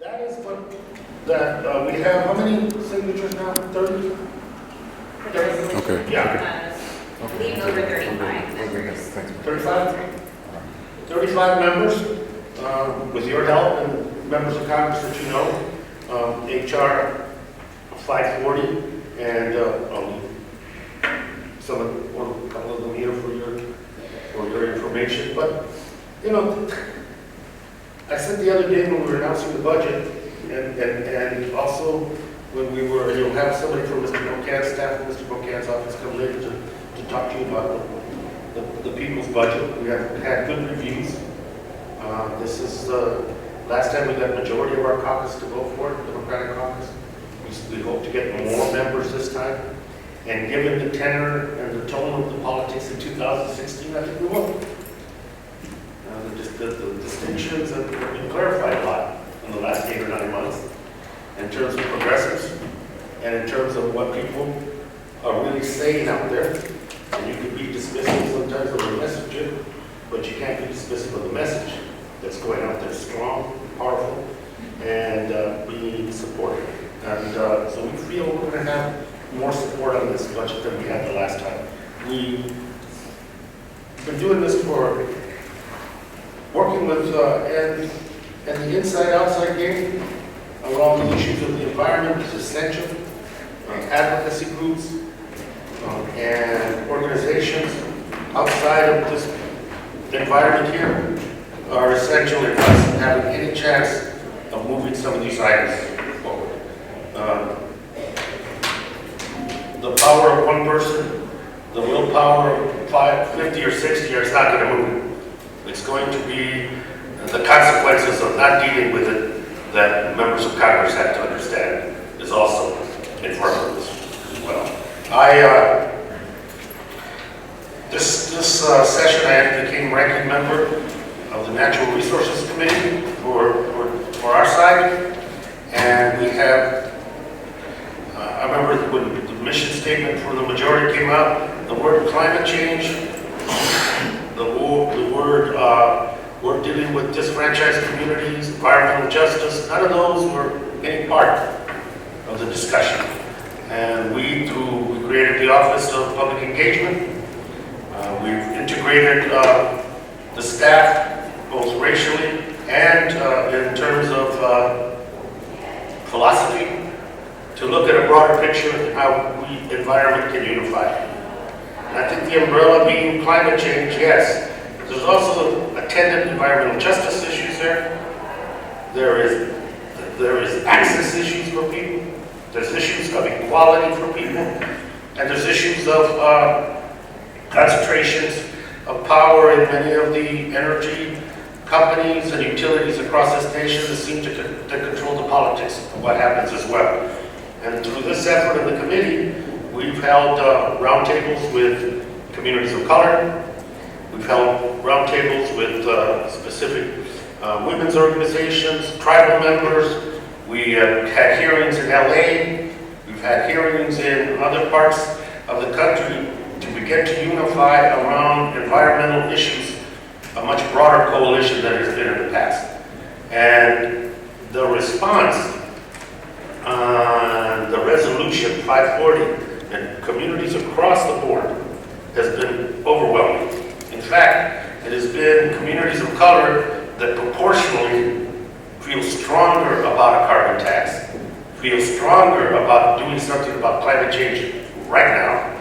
That is what, we have, how many signatures now? 30? Okay. Yeah. I believe over 35 members. 35? 35 members, with your help and members of Congress that you know, HR 540, and a couple of them here for your information. But, you know, I said the other day when we were announcing the budget, and also when we were, you'll have somebody from Mr. Bocan's staff from Mr. Bocan's office come later to talk to you about the people's budget. We have had good reviews. This is the last time we got majority of our caucus to vote for it, Democratic caucus. We hope to get more members this time. And given the tenor and the tone of the politics in 2016, I think we will. The distinctions have been clarified a lot in the last 8 or 9 months in terms of progressives and in terms of what people are really saying out there. And you can be dismissive sometimes of the message, but you can't be dismissive of the message that's going out there strong, powerful, and being supported. And so we feel we're going to have more support on this budget than we had the last time. We've been doing this for working with and the inside-outside game around the issues of the environment is essential. Advocacy groups and organizations outside of this environment here are essential in us having any chance of moving some of these items forward. The power of one person, the willpower of 50 or 60 is not going to move it. It's going to be the consequences of not dealing with it that members of Congress have to understand is also in front of us as well. This session I became ranking member of the Natural Resources Committee for our side, and we have, I remember when the mission statement for the majority came out, the word climate change, the word we're dealing with disfranchised communities, environmental justice, none of those were any part of the discussion. And we created the Office of Public Engagement. We've integrated the staff, both racially and in terms of philosophy, to look at a broader picture of how environment can unify. And I think the umbrella being climate change, yes. There's also attendant environmental justice issues there. There is access issues for people. There's issues of equality for people. And there's issues of concentrations of power in many of the energy companies and utilities across this nation that seem to control the politics of what happens as well. And through this effort of the committee, we've held roundtables with communities of color. We've held roundtables with specific women's organizations, tribal members. We have had hearings in LA. We've had hearings in other parts of the country to begin to unify around environmental issues, a much broader coalition than has been in the past. And the response on the resolution 540 and communities across the board has been overwhelming. In fact, it has been communities of color that proportionally feel stronger about a carbon tax, feel stronger about doing something about climate change right now,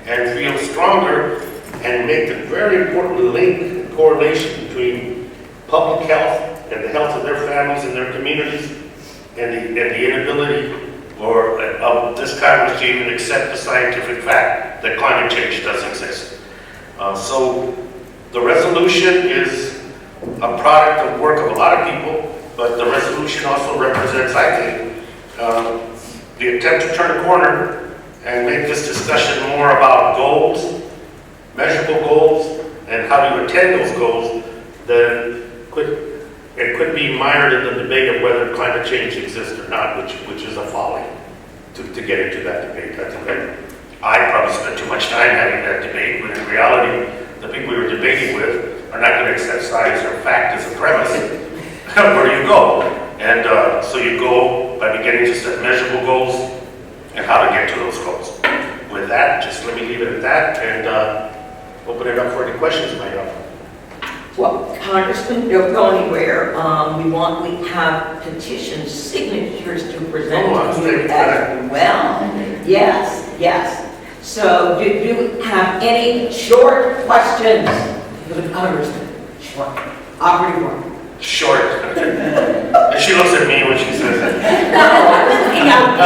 and feel stronger and make the very important link and correlation between public health and the health of their families and their communities and the inability of this Congress to even accept the scientific fact that climate change does exist. So the resolution is a product of work of a lot of people, but the resolution also represents, I think, the attempt to turn a corner and make this discussion more about goals, measurable goals, and how to attain those goals than it could be mired in the debate of whether climate change exists or not, which is a folly to get into that debate. I think that I probably spent too much time having that debate, when in reality, the people we were debating with are not going to accept science or fact as a premise. Where do you go? And So you go by beginning to set measurable goals and how to get to those goals. With that, just let me leave it at that and open it up for any questions you might have. Well, Congressman, don't go anywhere. We have petition signatures to present Oh, to you as well. Yes, yes. So do you have any short questions for the Congressman? Short. Operative one. Short. And she looks at me when she says that. No, I was looking out.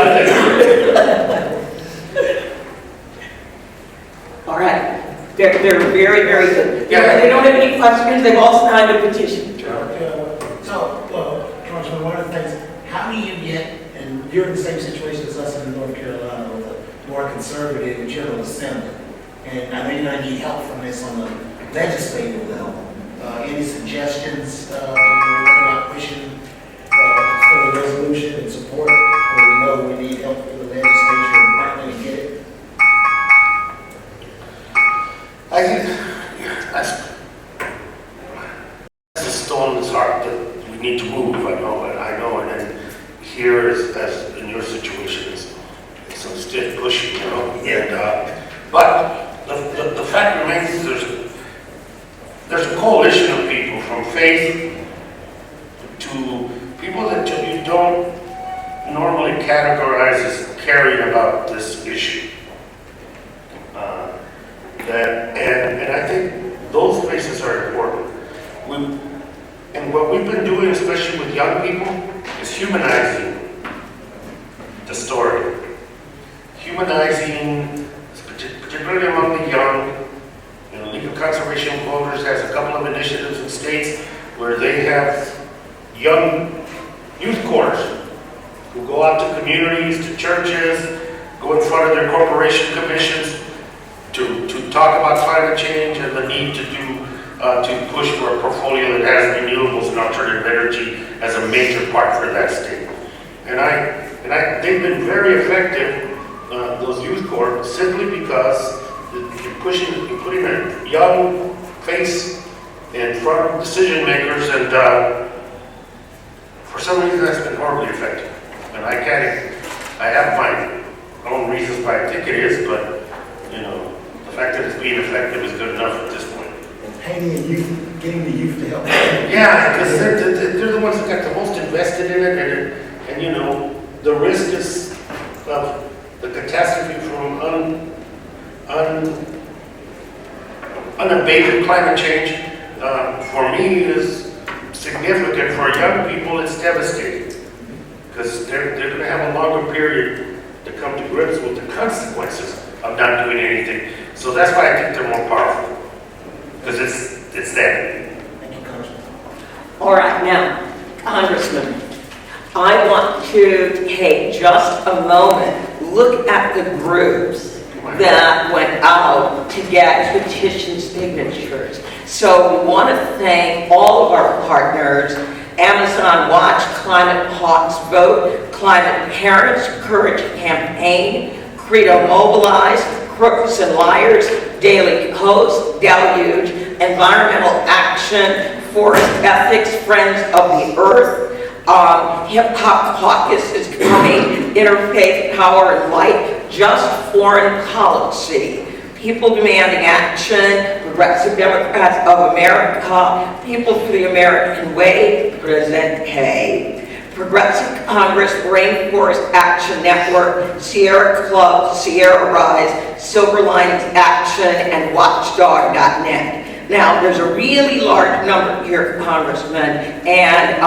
All right. They're very, very good. Yeah. They don't have any questions. They've all signed a petition. Congressman, one of the things, how do you get, and you're in the same situation as us in North Carolina with a more conservative General Assembly, and I know you're going to need help from this on the legislative level. Any suggestions about pushing for the resolution and support, or we know we need help for the legislature and partner to get it? I think that's the stone that's hard that we need to move. I know, and then here as in your situation is some stiff pushing, you know. And but the fact remains there's a coalition of people from faith to people that you don't normally categorize as caring about this issue. And I think those places are important. And what we've been doing, especially with young people, is humanizing the story. Humanizing, particularly among the young. You know, League of Conservation Voters has a couple of initiatives in states where they have young youth corps who go out to communities, to churches, go in front of their corporation commissions, to talk about climate change and the need to push for a portfolio that has renewables and alternative energy as a major part for that state. And they've been very effective, those youth corps, simply because you're putting a young face in front of decision makers, and for some reason that's been horribly effective. And I have my own reasons why I think it is, but you know, the fact that it's being effective is good enough at this point. And painting the youth, getting the youth to help. Yeah, because they're the ones that got the most invested in it, and you know, the risk is of the catastrophe from unabated climate change. For me, is significant. For young people, it's devastating because they're going to have a longer period to come to grips with the consequences of not doing anything. So that's why I think they're more powerful, because it's them. Thank you, Congressman. All right, now, Congressman, I want to take just a moment, look at the groups that went out to get petition signatures. So we want to thank all of our partners: Amazon Watch, Climate Hawks Vote, Climate Parents, Courage Campaign, Credo Mobilize, Crooks and Liars, Daily Coast, Deluge, Environmental Action, Forest Ethics, Friends of the Earth, Hip Hop Caucus is coming, Interfaith Power and Light, Just Foreign Policy, People Demanding Action, Progressive Democrats of America, People for the American Way, Presente, Progressive Congress, Rainforest Action Network, Sierra Club, Sierra Rise, Silver Linings Action, and Watchdog.net. Now, there's a really large number here, Congressman, and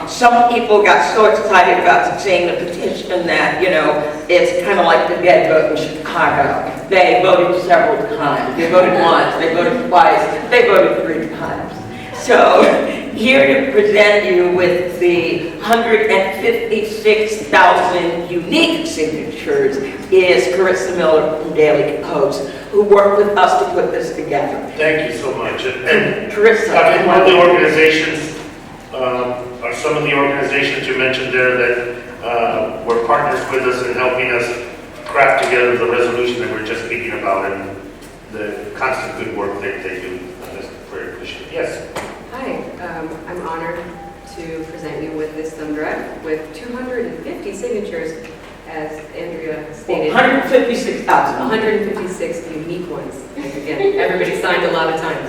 some people got so excited about seeing the petition that, you know, it's kind of like the dead vote in Chicago. They voted several times. They voted once, they voted twice, they voted 3 times. So, here to present you with the 156,000 unique signatures is Carissa Miller from Daily Coast, who worked with us to put this together. Thank you so much. And Carissa, I think one of the organizations, or some of the organizations you mentioned there that were partners with us in helping us craft together the resolution that we're just speaking about, and the constant good work that they do. That's very appreciated. Yes. Hi, I'm honored to present you with this thumb drive. with 250 signatures, as Andrea stated. 156,000. 156 unique ones. Like, again, everybody signed a lot of times.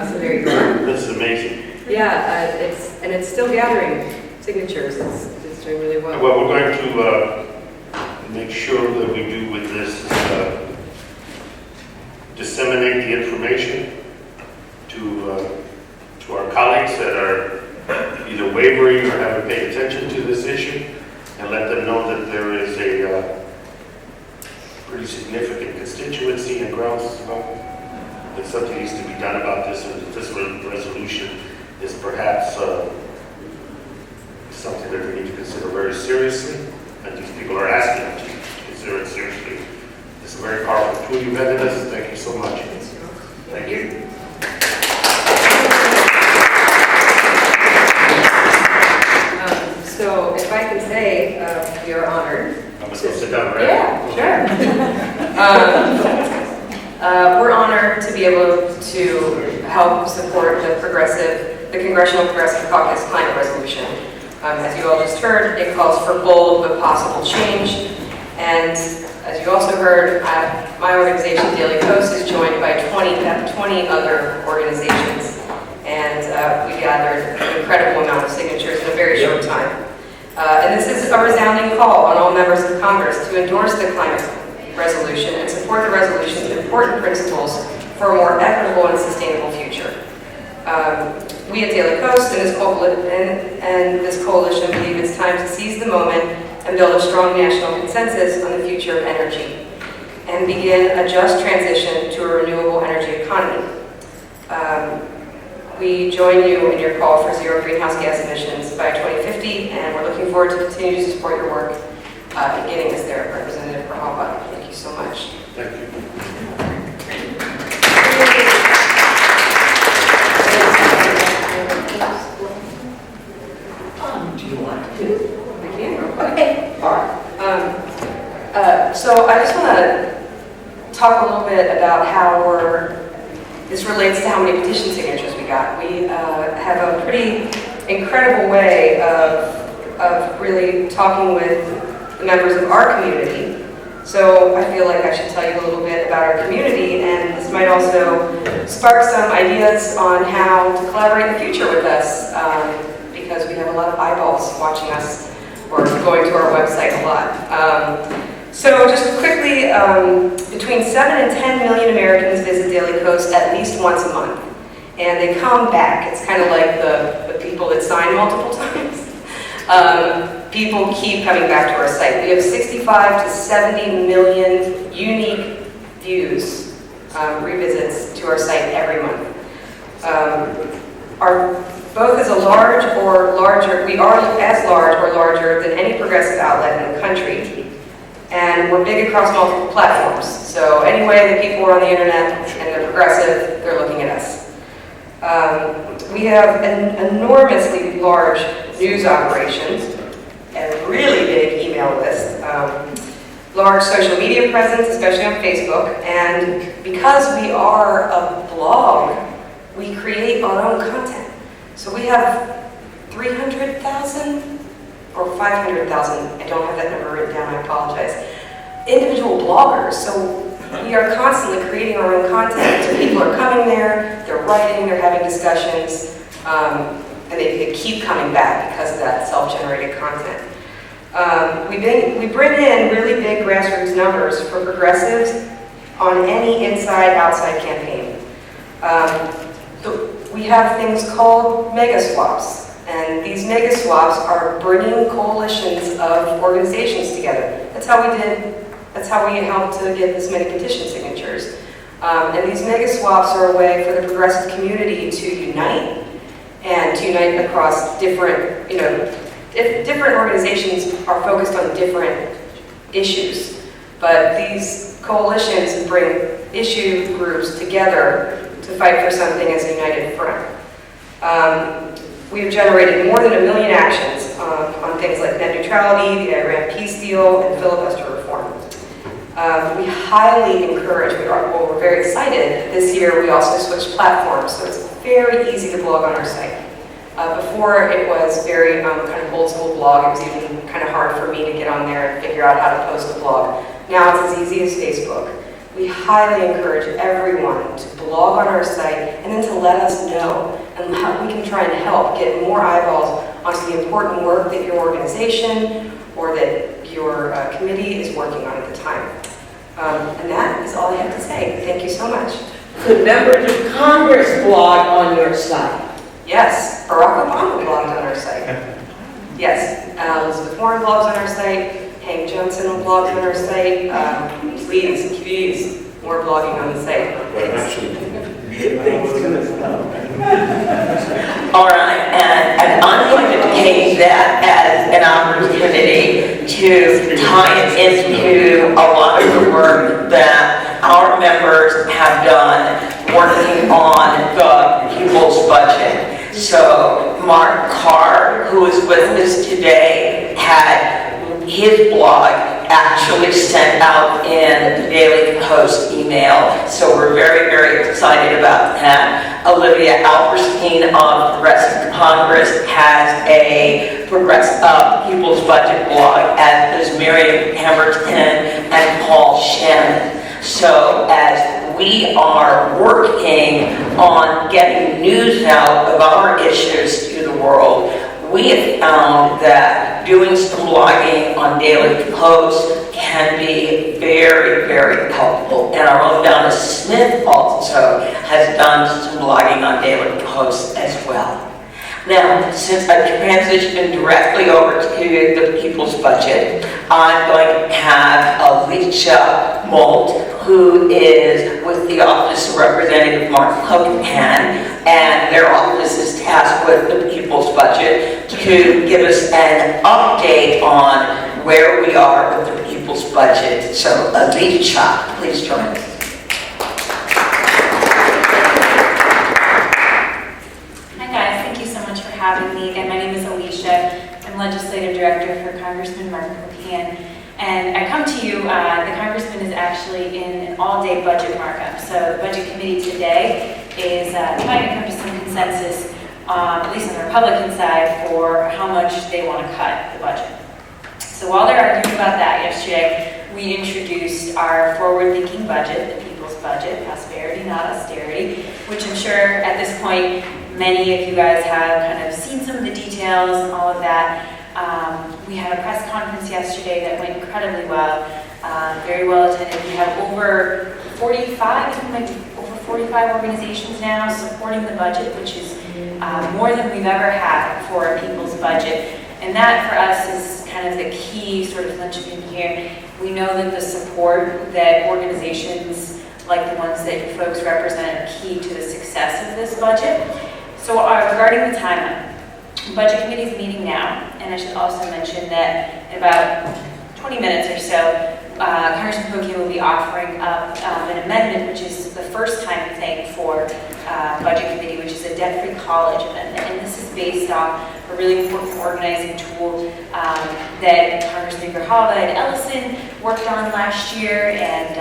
So there you go. This is amazing. Yeah, it's still gathering signatures. It's doing really well. What we're going to make sure that we do with this is disseminate the information to our colleagues that are either wavering or haven't paid attention to this issue, and let them know that there is a pretty significant constituency and groundswell that something needs to be done about this, and that this resolution is perhaps something that we need to consider very seriously, and these people are asking to consider it seriously. It's a very powerful tool you've handed us. Thank you so much. Thank you. So if I can say, we are honored. I'm going to go sit down, right? Yeah, sure. We're honored to be able to help support the Congressional Progressive Caucus Climate Resolution. As you all just heard, it calls for bold but possible change. And as you also heard, my organization, Daily Coast, is joined by 20 other organizations. And we gathered an incredible amount of signatures in a very short time. And this is a resounding call on all members of Congress to endorse the climate resolution and support the resolution's important principles for a more equitable and sustainable future. We at Daily Coast and this coalition believe it's time to seize the moment and build a strong national consensus on the future of energy and begin a just transition to a renewable energy economy. We join you in your call for zero greenhouse gas emissions by 2050, and we're looking forward to continue to support your work in getting us there, Representative Grijalva. Thank you so much. Thank you. Do you want to? We can. Okay. All right. So I just want to talk a little bit about how this relates to how many petition signatures we got. We have a pretty incredible way of really talking with the members of our community. So I feel like I should tell you a little bit about our community, and this might also spark some ideas on how to collaborate in the future with us, because we have a lot of eyeballs watching us or going to our website a lot. So just quickly, between 7 and 10 million Americans visit Daily Coast at least once a month. And they come back. It's kind of like the people that sign multiple times. People keep coming back to our site. We have 65 to 70 million unique views, revisits to our site every month. Both as a large or larger, we are as large or larger than any progressive outlet in the country. And we're big across multiple platforms. So any way that people are on the internet and they're progressive, they're looking at us. We have an enormously large news operations, a really big email list, large social media presence, especially on Facebook. And because we are a blog, we create our own content. So we have 300,000 or 500,000, I don't have that number written down, I apologize, individual bloggers. So we are constantly creating our own content. So people are coming there, they're writing, they're having discussions, and they keep coming back because of that self-generated content. We bring in really big grassroots numbers for progressives on any inside-outside campaign. We have things called mega swaps. And these mega swaps are bringing coalitions of organizations together. That's how we helped to get this many petition signatures. And these mega swaps are a way for the progressive community to unite, and to unite across different, different organizations are focused on different issues. But these coalitions bring issue groups together to fight for something as a united front. We've generated more than 1 million actions on things like net neutrality, the Iran peace deal, and filibuster reform. We highly encourage, we're very excited, this year we also switched platforms, so it's very easy to blog on our site. Before, it was very kind of old school blog. It was even kind of hard for me to get on there and figure out how to post a blog. Now it's as easy as Facebook. We highly encourage everyone to blog on our site and then to let us know and how we can try and help get more eyeballs onto the important work that your organization or that your committee is working on at the time. And that is all I have to say. Thank you so much. Could members of Congress blog on your site? Yes, Barack Obama blogged on our site. Yes, Elizabeth Warren blogs on our site. Hank Johnson blogs on our site. Please, more blogging on the site. All right, and I'm going to take that as an opportunity to tie it into a lot of the work that our members have done working on the people's budget. So Mark Carr, who is with us today, had his blog actually sent out in the Daily Post email, so we're very, very excited about that. Olivia Alperstein of Progressive Congress has a People's Budget blog, as does Miriam Hammerton and Paul Shannon. So as we are working on getting news out of our issues to the world, we have found that doing some blogging on Daily Post can be very, very helpful. And our own Donna Smith also has done some blogging on Daily Post as well. Now, since I transitioned directly over to the people's budget, I'm going to have Alicia Molt, who is with the Office of Representative Mark Hogan, and their office is tasked with the people's budget to give us an update on where we are with the people's budget. So, Alicia, please join us. Having me. Again, my name is Alicia. I'm Legislative Director for Congressman Mark Hogan. And I come to you, the Congressman is actually in an all-day budget markup. So the Budget Committee today is trying to come to some consensus, at least on the Republican side, for how much they want to cut the budget. So while they're arguing about that yesterday, we introduced our forward-thinking budget, the people's budget, prosperity, not austerity, which I'm sure at this point many of you guys have kind of seen some of the details and all of that. We had a press conference yesterday that went incredibly well, very well attended. We have over 45 organizations now supporting the budget, which is more than we've ever had for a people's budget. And that for us is kind of the key sort of linchpin here. We know that the support that organizations like the ones that you folks represent are key to the success of this budget. So regarding the timeline, the Budget Committee is meeting now, and I should also mention that in about 20 minutes or so, Congressman Hogan will be offering up an amendment, which is the first time thing for Budget Committee, which is a debt-free college amendment. And this is based off a really important organizing tool that Congressman Grijalva and Ellison worked on last year, and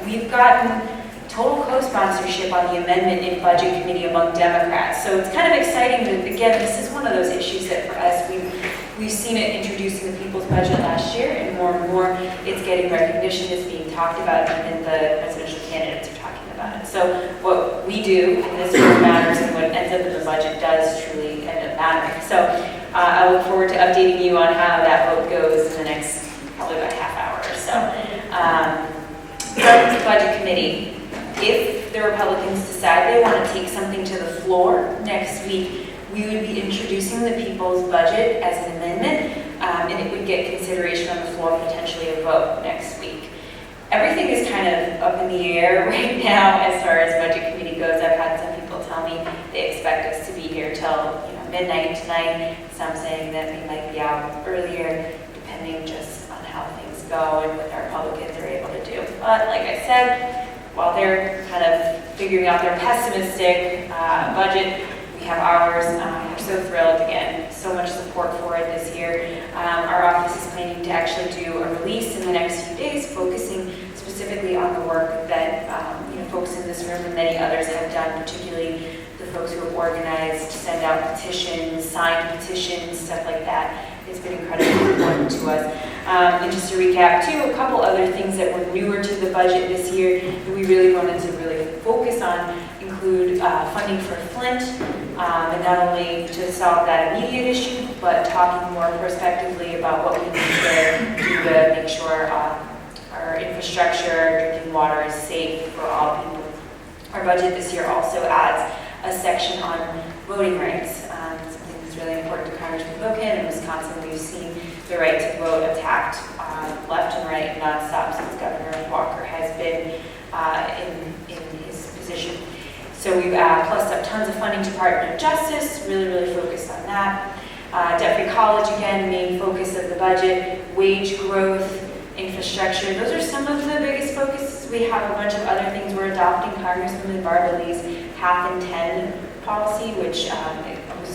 we've gotten total co-sponsorship on the amendment in Budget Committee among Democrats. So it's kind of exciting that, again, this is one of those issues that for us, we've seen it introduced in the people's budget last year, and more it's getting recognition, it's being talked about, even the presidential candidates are talking about it. So what we do in this work matters, and what ends up in the budget does truly end up mattering. So I look forward to updating you on how that vote goes in the next probably about half hour or so. Starting with the Budget Committee, if the Republicans decide they want to take something to the floor next week, we would be introducing the people's budget as an amendment, and it would get consideration on the floor, potentially a vote next week. Everything is kind of up in the air right now as far as Budget Committee goes. I've had some people tell me they expect us to be here till midnight tonight. Some saying that we might be out earlier, depending just on how things go and what the Republicans are able to do. But like I said, while they're kind of figuring out their pessimistic budget, we have ours. We're so thrilled, again, so much support for it this year. Our office is planning to actually do a release in the next few days, focusing specifically on the work that folks in this room and many others have done, particularly the folks who have organized, send out petitions, signed petitions, stuff like that. It's been incredibly important to us. And just to recap too, a couple other things that were newer to the budget this year that we really wanted to really focus on include funding for Flint, and not only to solve that immediate issue, but talking more prospectively about what we need to do to make sure our infrastructure, drinking water is safe for all people. Our budget this year also adds a section on voting rights. Something that's really important to Congressman Bocan. In Wisconsin, we've seen the right to vote attacked left and right nonstop since Governor Walker has been in his position. So we've plussed up tons of funding to Department of Justice, really focused on that. Debt-free college, again, main focus of the budget. Wage growth, infrastructure, those are some of the biggest focuses. We have a bunch of other things we're adopting. Congresswoman Barbara Lee's half in 10 policy, which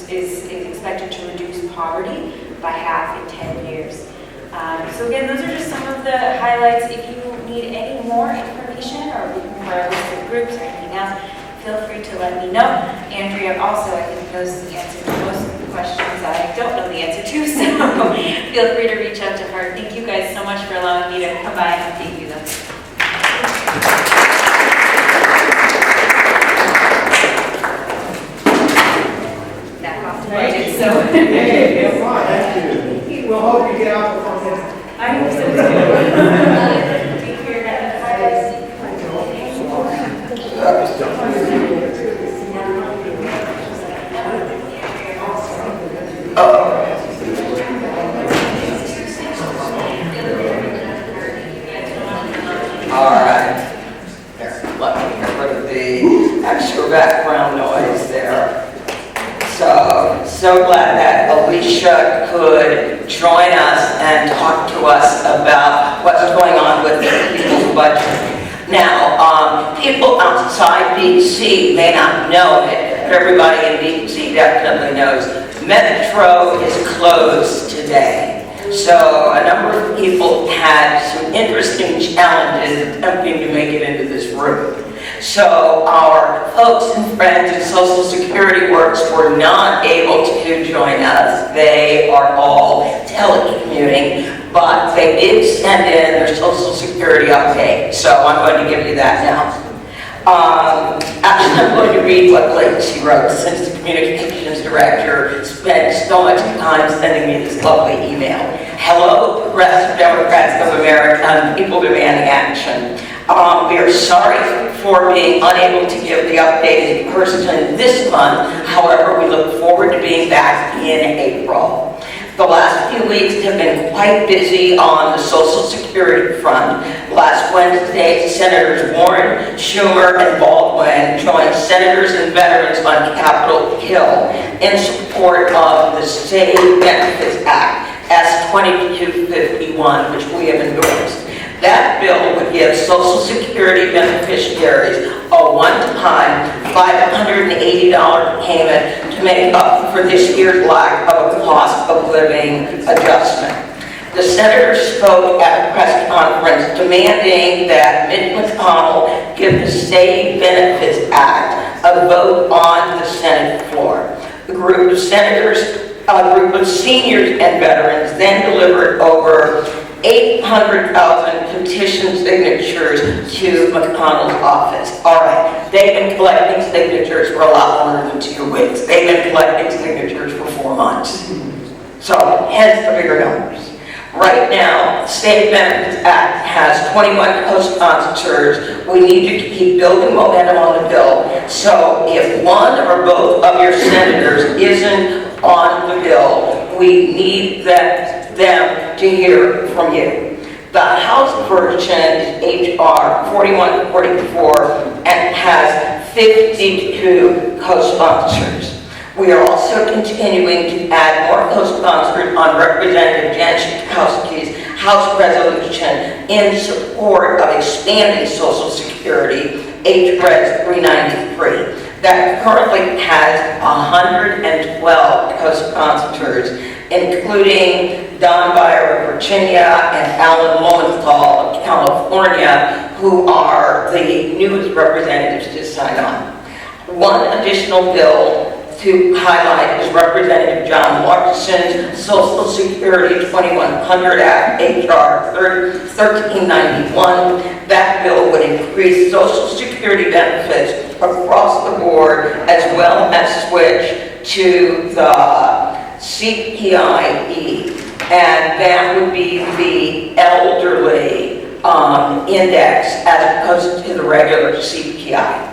is expected to reduce poverty by half in 10 years. So again, those are just some of the highlights. If you need any more information or looking for a list of groups or anything else, feel free to let me know. Andrea also, I think, knows the answer to most of the questions I don't know the answer to, so feel free to reach out to her. Thank you guys so much for allowing me to come by and update you though. Back off to write so. Yeah, fine, thank you. We'll hope you get out before then. I hope so too. Take care, guys. All right. Here, let me get rid of the extra background noise there. So glad that Alicia could join us and talk to us about what's going on with the people's budget. Now, people outside DC may not know it, but everybody in DC definitely knows Metro is closed today. So a number of people had some interesting challenges attempting to make it into this room. So our folks and friends at Social Security Works were not able to join us. They are all telecommuting, but they did send in their Social Security update. So I'm going to give you that now. Actually, I'm going to read what Lacey wrote, since the communications director spent so much time sending me this lovely email. Hello, Progressive Democrats of America and people demanding action. We are sorry for being unable to give the update in person this month. However, we look forward to being back in April. The last few weeks have been quite busy on the Social Security front. Last Wednesday, Senators Warren, Schumer, and Baldwin joined senators and veterans on Capitol Hill in support of the State Benefits Act, S. 2251, which we have endorsed. That bill would give Social Security beneficiaries a one-time $580 payment to make up for this year's lack of a cost of living adjustment. The senators spoke at a press conference demanding that Mitch McConnell give the State Benefits Act a vote on the Senate floor. The group of senators, a group of seniors and veterans then delivered over 800,000 petition signatures to McConnell's office. All right, they've been collecting signatures for a lot longer than 2 weeks. They've been collecting signatures for 4 months. So, hence the bigger numbers. Right now, the State Benefits Act has 21 co-sponsors. We need to keep building momentum on the bill. So, if one or both of your senators isn't on the bill, we need them to hear from you. The House version is H.R. 4144 and has 52 co-sponsors. We are also continuing to add more co-sponsors on Representative Jan Schakowsky's House resolution in support of expanding Social Security, H.Res. 393. That currently has 112 co-sponsors, including Don Beyer of Virginia and Alan Lowenthal of California, who are the newest representatives to sign on. One additional bill to highlight is Representative John Larkson's Social Security 2100 Act, H.R. 1391. That bill would increase Social Security benefits across the board, as well as switch to the CPIE, and that would be the elderly index as opposed to the regular CPI,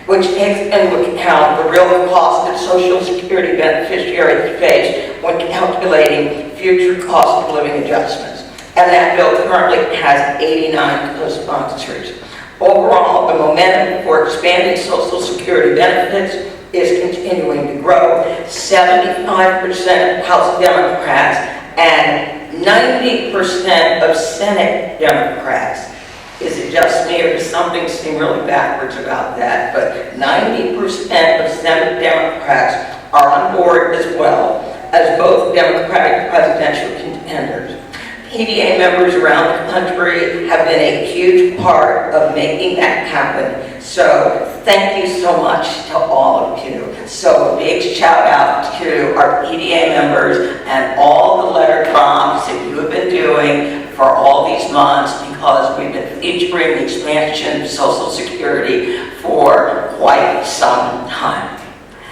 which takes into account the real cost that Social Security beneficiaries face when calculating future cost of living adjustments. And that bill currently has 89 co-sponsors. Overall, the momentum for expanding Social Security benefits is continuing to grow. 75% of House Democrats and 90% of Senate Democrats. Is it just me, or does something seem really backwards about that? But 90% of Senate Democrats are on board as well as both Democratic presidential contenders. PDA members around the country have been a huge part of making that happen. So thank you so much to all of you. So a big shout out to our PDA members and all the letter drops that you have been doing for all these months, because we've been featuring the expansion of Social Security for quite some time.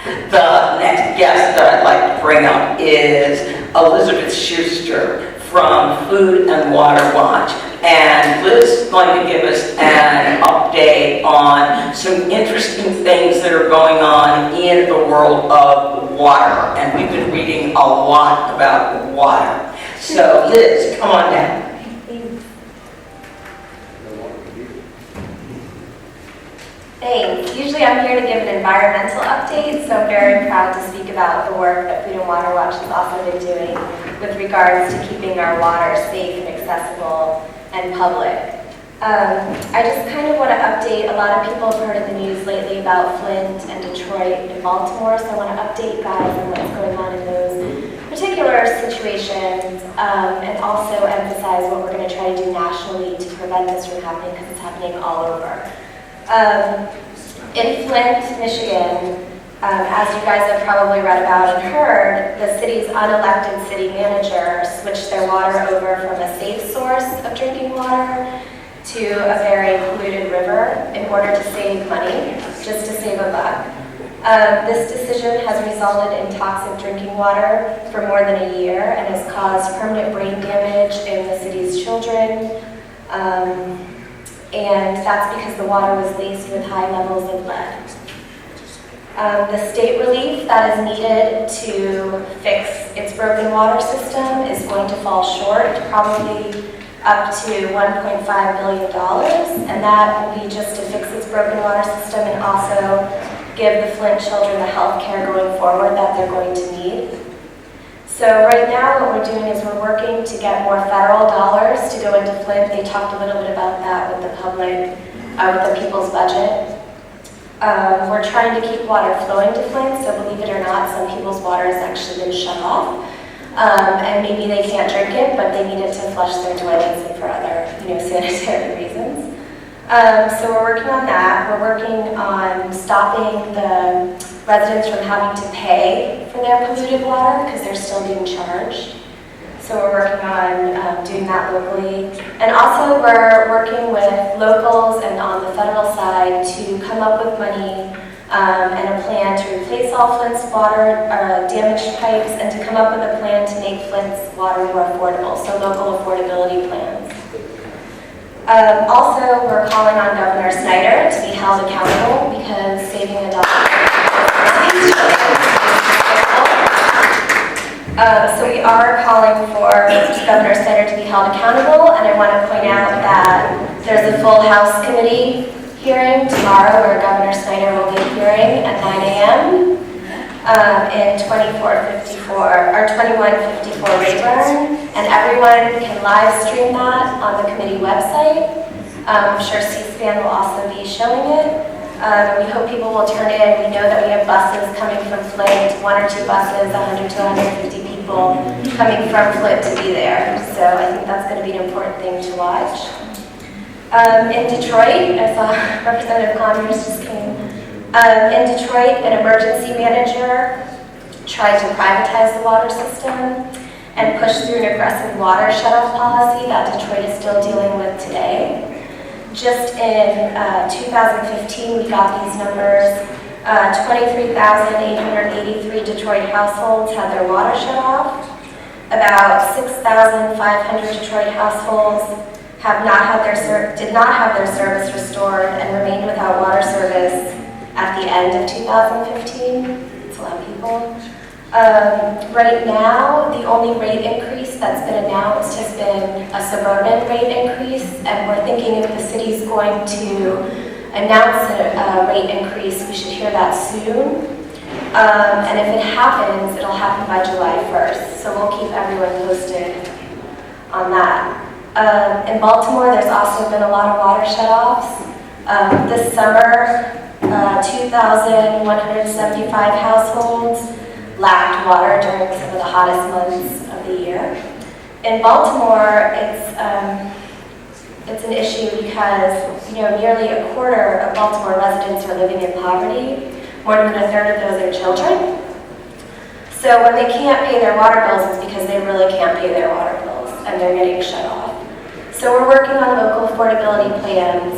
The next guest that I'd like to bring up is Elizabeth Schuster from Food and Water Watch. And Liz is going to give us an update on some interesting things that are going on in the world of water. And we've been reading a lot about water. So Liz, come on down. Thanks. Usually I'm here to give an environmental update, so I'm very proud to speak about the work that Food and Water Watch has also been doing with regards to keeping our water safe and accessible and public. I just kind of want to update, a lot of people have heard in the news lately about Flint and Detroit and Baltimore, so I want to update guys on what's going on in those particular situations, and also emphasize what we're going to try to do nationally to prevent this from happening, because it's happening all over. In Flint, Michigan, as you guys have probably read about and heard, the city's unelected city manager switched their water over from a safe source of drinking water to a very polluted river in order to save money, just to save a buck. This decision has resulted in toxic drinking water for more than a year and has caused permanent brain damage in the city's children. And that's because the water was laced with high levels of lead. The state relief that is needed to fix its broken water system is going to fall short, probably up to $1.5 billion, and that will be just to fix its broken water system and also give the Flint children the health care going forward that they're going to need. So right now what we're doing is we're working to get more federal dollars to go into Flint. They talked a little bit about that with the public, with the people's budget. We're trying to keep water flowing to Flint, so believe it or not, some people's water has actually been shut off. And maybe they can't drink it, but they need it to flush their toilets and for other, sanitary reasons. So we're working on that. We're working on stopping the residents from having to pay for their polluted water because they're still being charged. So we're working on doing that locally. And also we're working with locals and on the federal side to come up with money and a plan to replace all Flint's water damaged pipes and to come up with a plan to make Flint's water more affordable, so local affordability plans. Also, we're calling on Governor Snyder to be held accountable because saving a dollar. So we are calling for Governor Snyder to be held accountable, and I want to point out that there's a full House committee hearing tomorrow where Governor Snyder will be hearing at 9 a.m. In 2154 Rayburn, and everyone can live stream that on the committee website. I'm sure C-SPAN will also be showing it. We hope people will turn in. We know that we have buses coming from Flint, 1 or 2 buses, 100 to 150 people coming from Flint to be there. So I think that's going to be an important thing to watch. In Detroit, I saw Representative Conyers just came In Detroit, an emergency manager tried to privatize the water system and push through an aggressive water shutoff policy that Detroit is still dealing with today. Just in 2015, we got these numbers. 23,883 Detroit households had their water shut off. About 6,500 Detroit households did not have their service restored and remained without water service at the end of 2015. It's a lot of people. Right now, the only rate increase that's been announced has been a suburban rate increase, and we're thinking if the city's going to announce a rate increase, we should hear that soon. And if it happens, it'll happen by July 1st, so we'll keep everyone posted on that. In Baltimore, there's also been a lot of water shutoffs. This summer, 2,175 households lacked water during some of the hottest months of the year. In Baltimore, it's an issue because nearly a quarter of Baltimore residents are living in poverty. More than a third of those are children. So when they can't pay their water bills, it's because they really can't pay their water bills and they're getting shut off. So we're working on local affordability plans.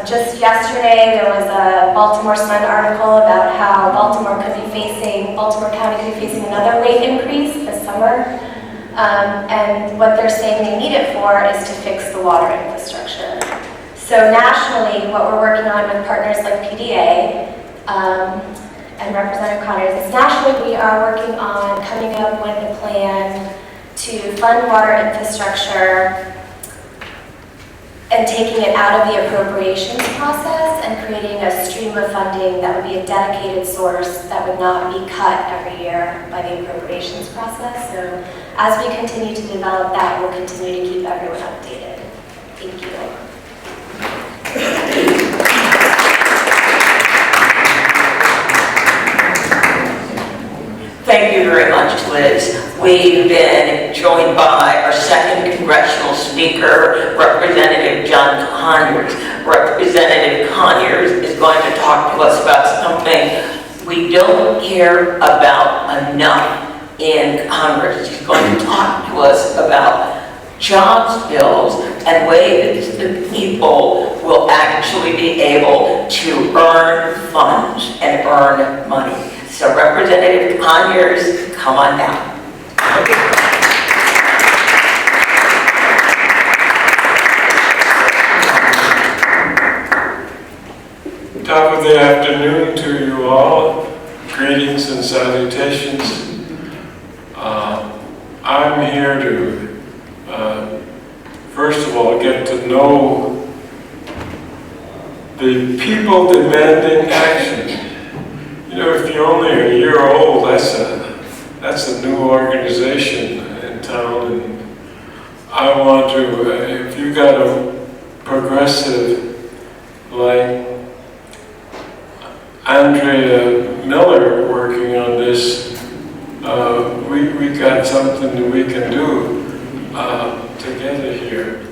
Just yesterday, there was a Baltimore Sun article about how Baltimore County could be facing another rate increase this summer. And what they're saying they need it for is to fix the water infrastructure. So nationally, what we're working on with partners like PDA and Representative Connors is nationally we are working on coming up with a plan to fund water infrastructure and taking it out of the appropriations process and creating a stream of funding that would be a dedicated source that would not be cut every year by the appropriations process. So as we continue to develop that, we'll continue to keep everyone updated. Thank you. Thank you very much, Liz. We've been joined by our second congressional speaker, Representative John Conyers. Representative Conyers is going to talk to us about something we don't hear about enough in Congress. He's going to talk to us about jobs bills and ways that people will actually be able to earn funds and earn money. So Representative Conyers, come on down. Top of the afternoon to you all. Greetings and salutations. I'm here to, first of all, get to know the people demanding action. If you're only a year old, that's a new organization in town, and I want to, if you got a progressive like Andrea Miller working on this, we got something that we can do together here.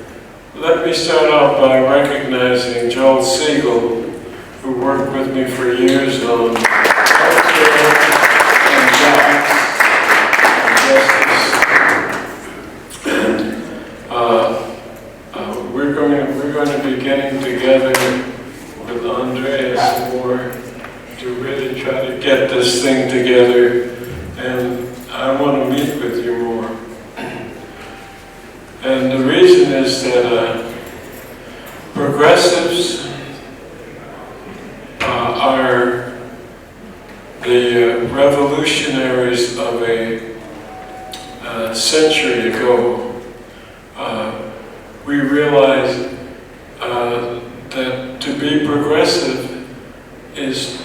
Let me start off by recognizing Joel Siegel, who worked with me for years on healthcare and jobs and justice. And we're going to be getting together with Andrea some more to really try to get this thing together. And I want to meet with you more. And the reason is that progressives are the revolutionaries of a century ago. We realized that to be progressive is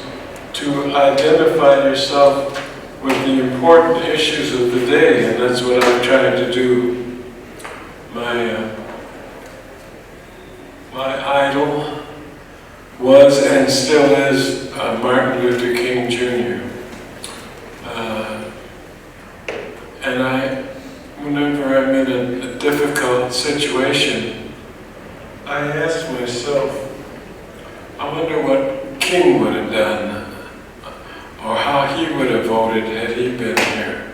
to identify yourself with the important issues of the day, and that's what I'm trying to do. My idol was and still is Martin Luther King Jr. And whenever I'm in a difficult situation, I ask myself, I wonder what King would have done, or how he would have voted had he been here.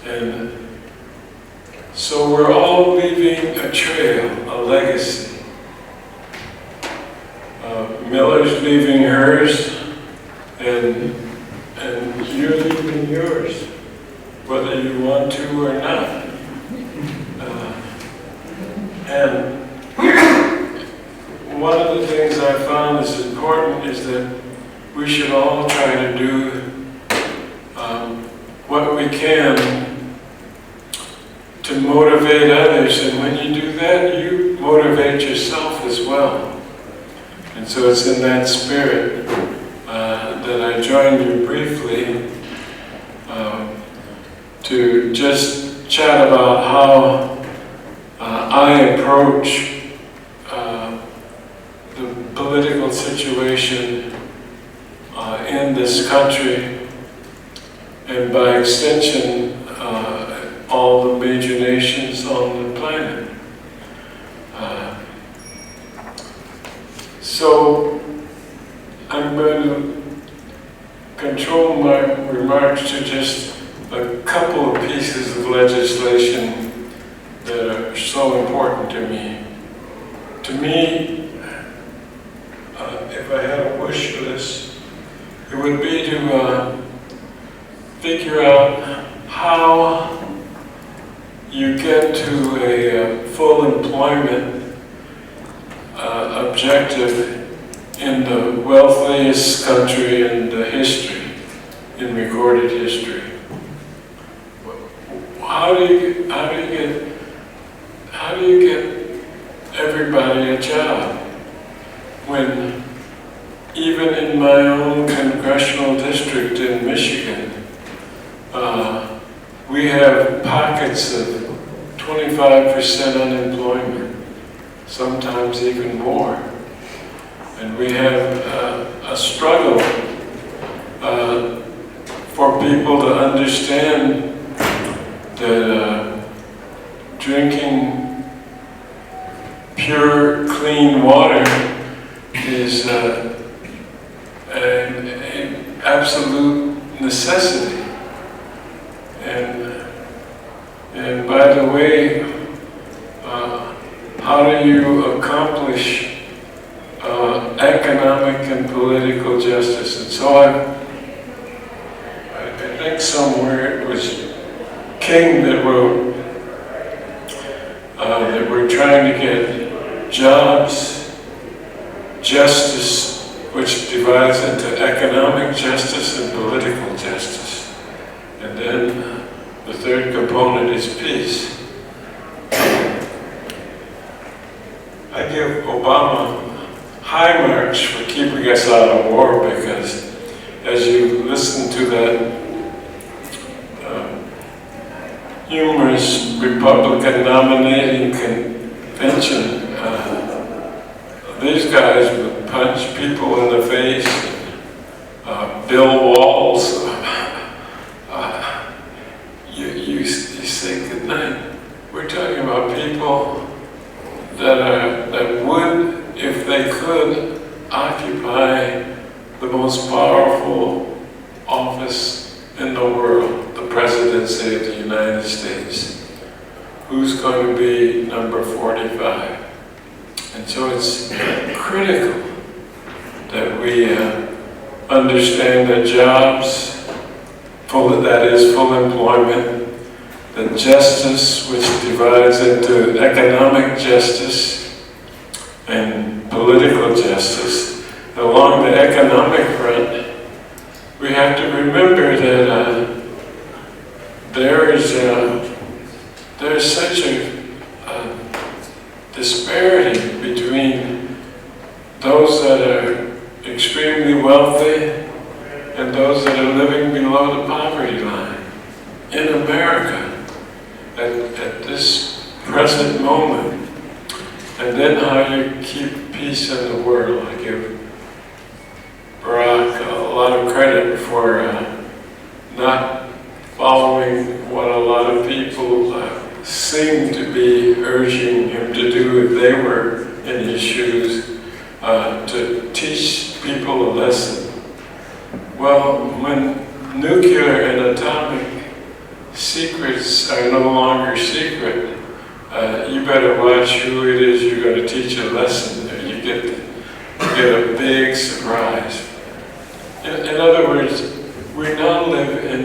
And so we're all leaving a trail, a legacy. Miller's leaving hers, and you're leaving yours, whether you want to or not. And one of the things I found is important is that we should all try to do what we can to motivate others, and when you do that, you motivate yourself as well. And so it's in that spirit that I joined you briefly to just chat about how I approach the political situation in this country, and by extension, all the major nations on the planet. So I'm going to control my remarks to just a couple of pieces of legislation that are so important to me. To me, if I had a wish list, it would be to figure out how you get to a full employment objective in the wealthiest country in the history, in recorded history. How do you get everybody a job when even in my own congressional district in Michigan, we have pockets of 25% unemployment, sometimes even more. And we have a struggle for people to understand that drinking pure, clean water is an absolute necessity. And by the way, how do you accomplish economic and political justice? And so I think somewhere it was King that wrote that we're trying to get jobs, justice, which divides into economic justice and political justice. And then the third component is peace. I give Obama high marks for keeping us out of war, because as you listen to that humorous Republican nominating convention, these guys would punch people in the face, build walls. You say goodnight. We're talking about people that would, if they could, occupy the most powerful office in the world, the presidency of the United States. Who's going to be number 45? And so it's critical that we understand that jobs, that is full employment, that justice, which divides into economic justice and political justice. Along the economic front, we have to remember that there's such a disparity between those that are extremely wealthy and those that are living below the poverty line in America at this present moment. And then how you keep peace in the world. I give Barack a lot of credit for not following what a lot of people seem to be urging him to do if they were in his shoes, to teach people a lesson. Well, when nuclear and atomic secrets are no longer secret, you better watch who it is you're going to teach a lesson, or you get a big surprise. In other words, we now live in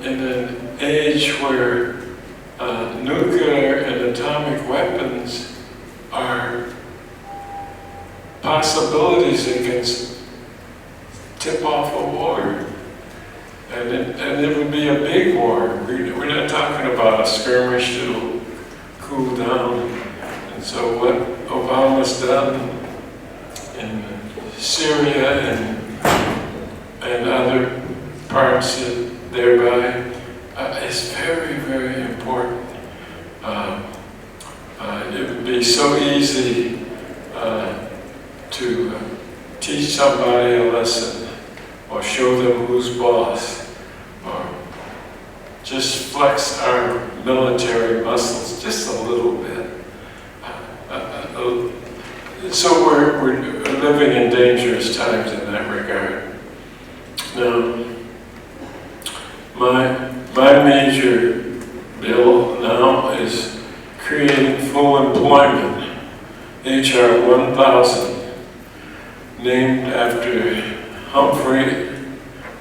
an age where nuclear and atomic weapons are possibilities that can tip off a war. And it would be a big war. We're not talking about a skirmish that'll cool down. And so what Obama's done in Syria and other parts thereby is very, very important. It would be so easy to teach somebody a lesson, or show them who's boss, or just flex our military muscles just a little bit. So we're living in dangerous times in that regard. Now, my major bill now is creating full employment, H.R. 1000, named after Humphrey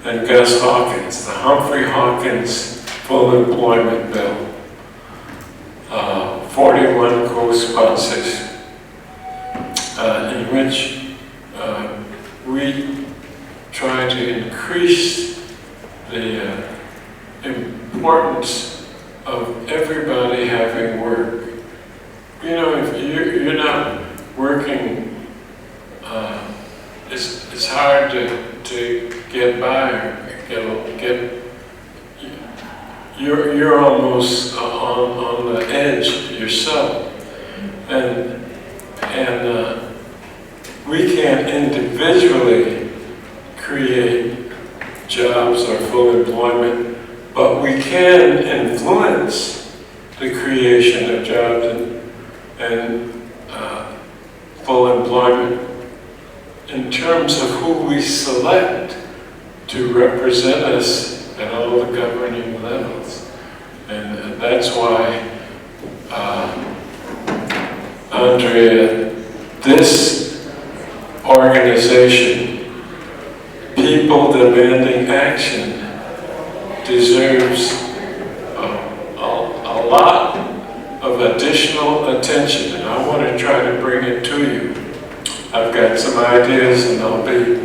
and Gus Hawkins, the Humphrey-Hawkins Full Employment Bill. 41 co-sponsors, in which we try to increase the importance of everybody having work. You know, if you're not working, it's hard to get by or get. You're almost on the edge yourself, and we can't individually create jobs or full employment, but we can influence the creation of jobs and full employment in terms of who we select to represent us at all the governing levels. And that's why, Andrea, this organization, People Demanding Action, deserves a lot of additional attention, and I want to try to bring it to you. I've got some ideas, and I'll be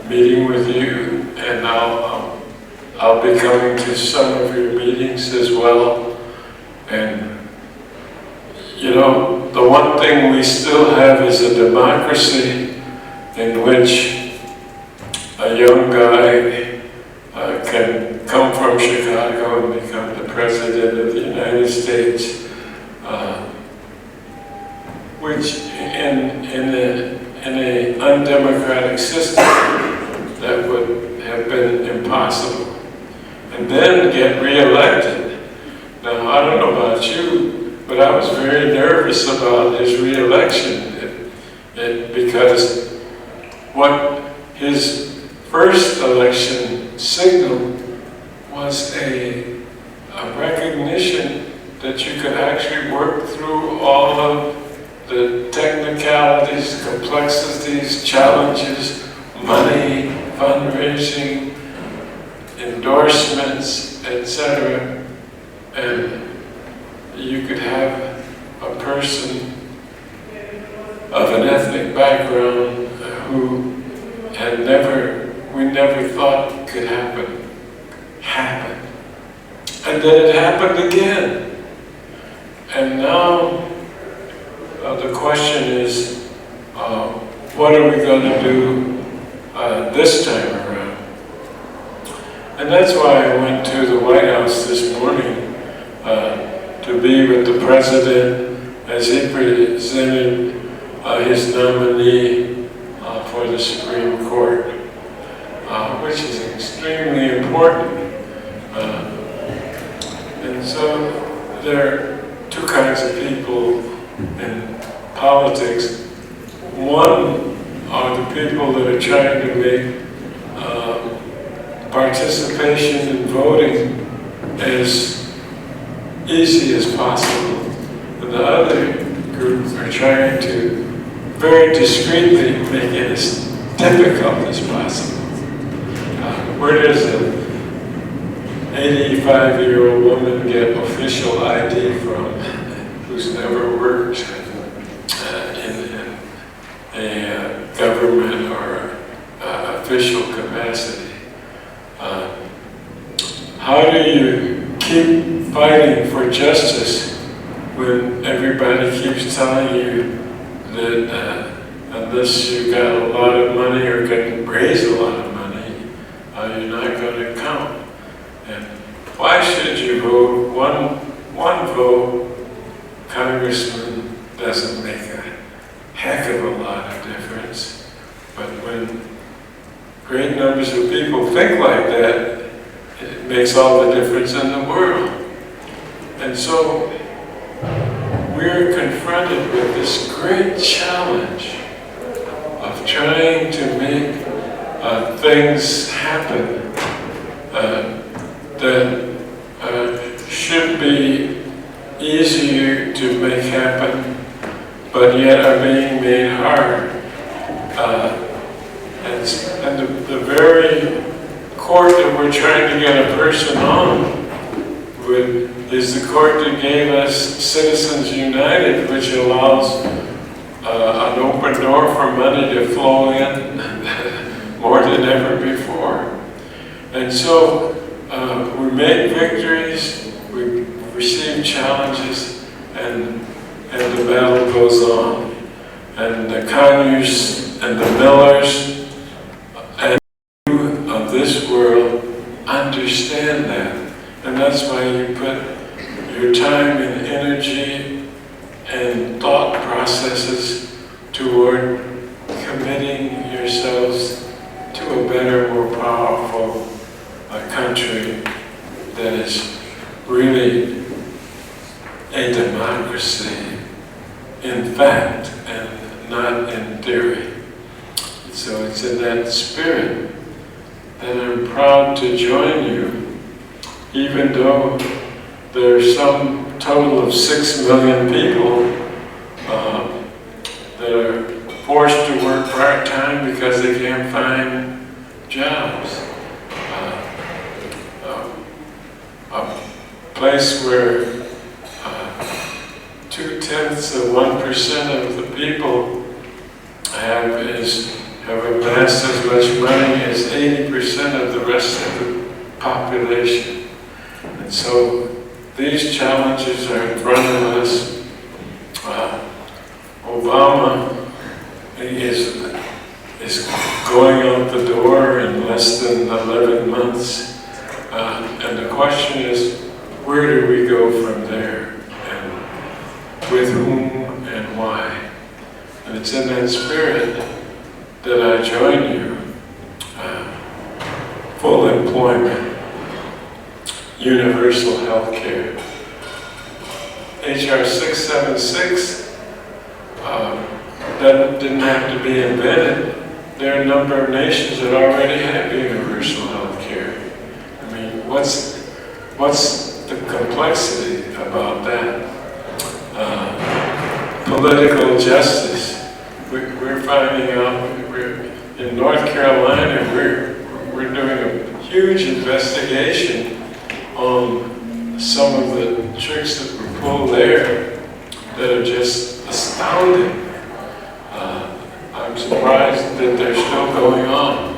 meeting with you, and I'll be coming to some of your meetings as well. And you know, the one thing we still have is a democracy in which a young guy can come from Chicago and become the President of the United States, which in an undemocratic system that would have been impossible, and then get re-elected. Now, I don't know about you, but I was very nervous about his re-election because what his first election signaled was a recognition that you could actually work through all of the technicalities, complexities, challenges, money, fundraising, endorsements, etc. And you could have a person of an ethnic background who we never thought could happen. And then it happened again. And now the question is, what are we going to do this time around? And that's why I went to the White House this morning to be with the President as he presented his nominee for the Supreme Court, which is extremely important. And so there are two kinds of people in politics. One are the people that are trying to make participation in voting as easy as possible. And the other group are trying to very discreetly make it as difficult as possible. Where does an 85-year-old woman get official ID from who's never worked in a government or official capacity? How do you keep fighting for justice when everybody keeps telling you that unless you got a lot of money or can raise a lot of money, you're not going to count? And why should you vote? One vote, congressman, doesn't make a heck of a lot of difference. But when great numbers of people think like that, it makes all the difference in the world. And so we're confronted with this great challenge of trying to make things happen that should be easier to make happen, but yet are being made hard. And the very court that we're trying to get a person on is the court that gave us Citizens United, which allows an open door for money to flow in more than ever before. And so we make victories, we receive challenges, and the battle goes on. And the Conyers and the Millers and you of this world understand that. And that's why you put your time and energy and thought processes toward committing yourselves to a better, more powerful country that is really a democracy in fact and not in theory. So it's in that spirit that I'm proud to join you, even though there's some total of 6 million people that are forced to work part-time because they can't find jobs. A place where 0.2% of the people have amassed as much money as 80% of the rest of the population. And so these challenges are in front of us. Obama is going out the door in less than 11 months. And the question is, where do we go from there? And with whom and why? And it's in that spirit that I join you. Full employment, universal health care. HR 676 that didn't have to be invented. There are a number of nations that already have universal health care. I mean, what's the complexity about that? Political justice. We're finding out, in North Carolina, we're doing a huge investigation on some of the tricks that were pulled there that are just astounding. I'm surprised that they're still going on.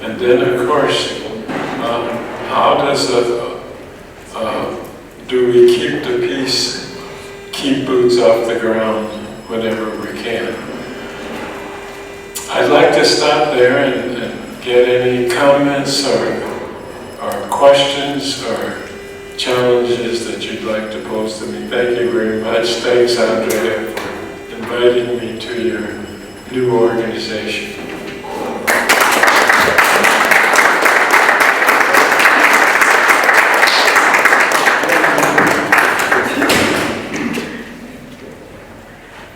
And then, of course, how does do we keep the peace, keep boots off the ground whenever we can? I'd like to stop there and get any comments or questions or challenges that you'd like to pose to me. Thank you very much. Thanks, Andrea, for inviting me to your new organization.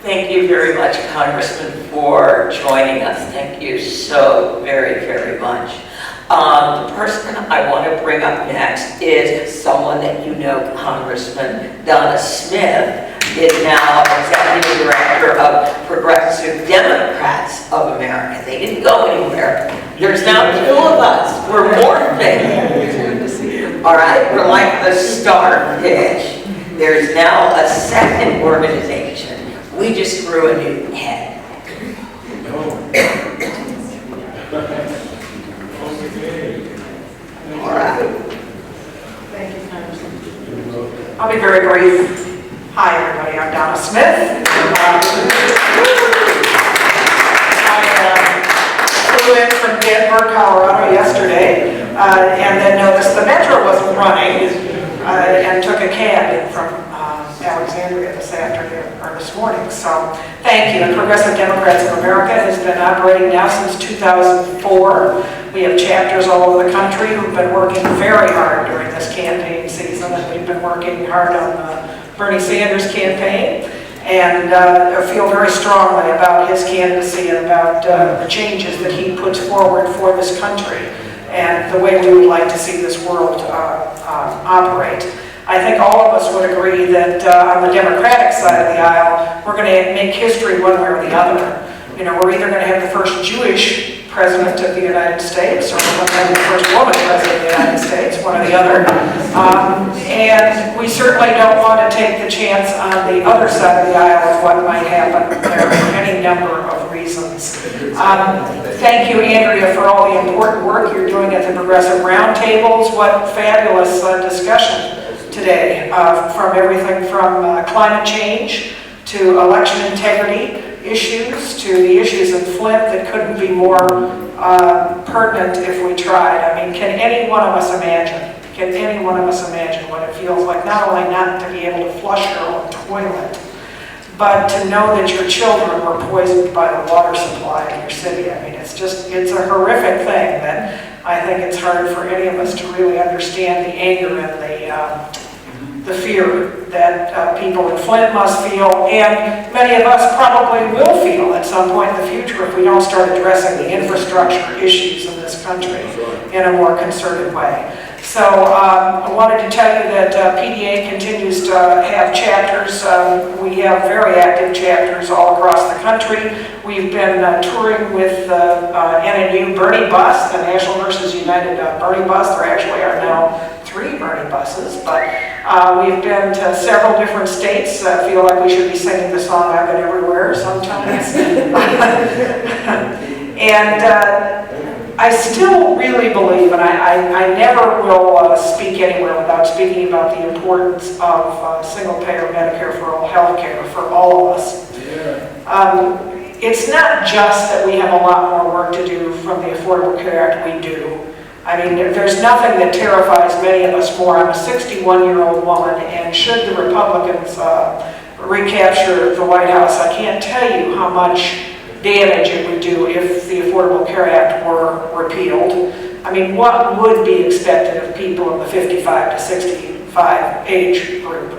Thank you very much, Congressman, for joining us. Thank you so very, very much. The person I want to bring up next is someone that you know, Congressman Donna Smith is now Executive Director of Progressive Democrats of America. They didn't go anywhere. There's now 2 of us. We're morphing. All right, we're like the starfish. There's now a second organization. We just grew a new head. All right. Thank you, Congressman. I'll be very brief. Hi, everybody. I'm Donna Smith. I flew in from Denver, Colorado yesterday, and then noticed the metro wasn't running, and took a cab in from Alexandria this afternoon, or this morning. So, thank you. The Progressive Democrats of America has been operating now since 2004. We have chapters all over the country who've been working very hard during this campaign season, and we've been working hard on the Bernie Sanders campaign, and I feel very strongly about his candidacy and about the changes that he puts forward for this country and the way we would like to see this world operate. I think all of us would agree that on the Democratic side of the aisle, we're going to make history one way or the other. You know, we're either going to have the first Jewish president of the United States, or we're going to have the first woman president of the United States, one or the other. And we certainly don't want to take the chance on the other side of the aisle of what might happen there for any number of reasons. Thank you, Andrea, for all the important work you're doing at the Progressive Roundtables. What fabulous discussion today, from everything from climate change to election integrity issues to the issues in Flint that couldn't be more pertinent if we tried. I mean, can any one of us imagine? Can any one of us imagine what it feels like not only not to be able to flush your own toilet, but to know that your children were poisoned by the water supply in your city? I mean, it's a horrific thing that I think it's hard for any of us to really understand the anger and the fear that people in Flint must feel, and many of us probably will feel at some point in the future if we don't start addressing the infrastructure issues in this country in a more concerted way. So I wanted to tell you that PDA continues to have chapters. We have very active chapters all across the country. We've been touring with the NNU Bernie Bus, the National Nurses United Bernie Bus. There actually are now 3 Bernie buses, but we've been to several different states. I feel like we should be singing the song "I've Been Everywhere" sometimes. And I still really believe, and I never will speak anywhere without speaking about the importance of single-payer Medicare for all health care for all of us. It's not just that we have a lot more work to do from the Affordable Care Act. We do. I mean, there's nothing that terrifies many of us more. I'm a 61-year-old woman, and should the Republicans recapture the White House, I can't tell you how much damage it would do if the Affordable Care Act were repealed. I mean, what would be expected of people in the 55 to 65 age group?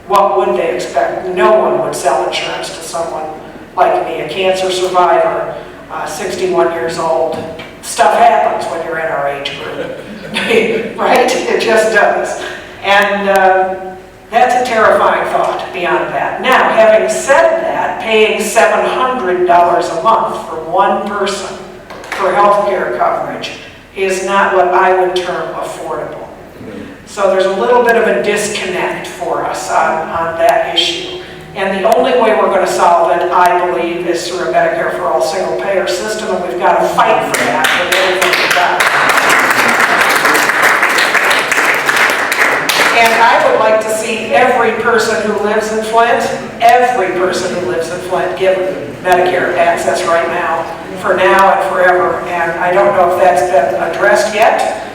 What would they expect? No one would sell insurance to someone like me, a cancer survivor, 61 years old. Stuff happens when you're in our age group, right? It just does. And that's a terrifying thought beyond that. Now, having said that, paying $700 a month for one person for health care coverage is not what I would term affordable. So there's a little bit of a disconnect for us on that issue. And the only way we're going to solve it, I believe, is through a Medicare for all single-payer system, and we've got to fight for that with everything we've got. And I would like to see every person who lives in Flint, given Medicare access right now, for now and forever. And I don't know if that's been addressed yet,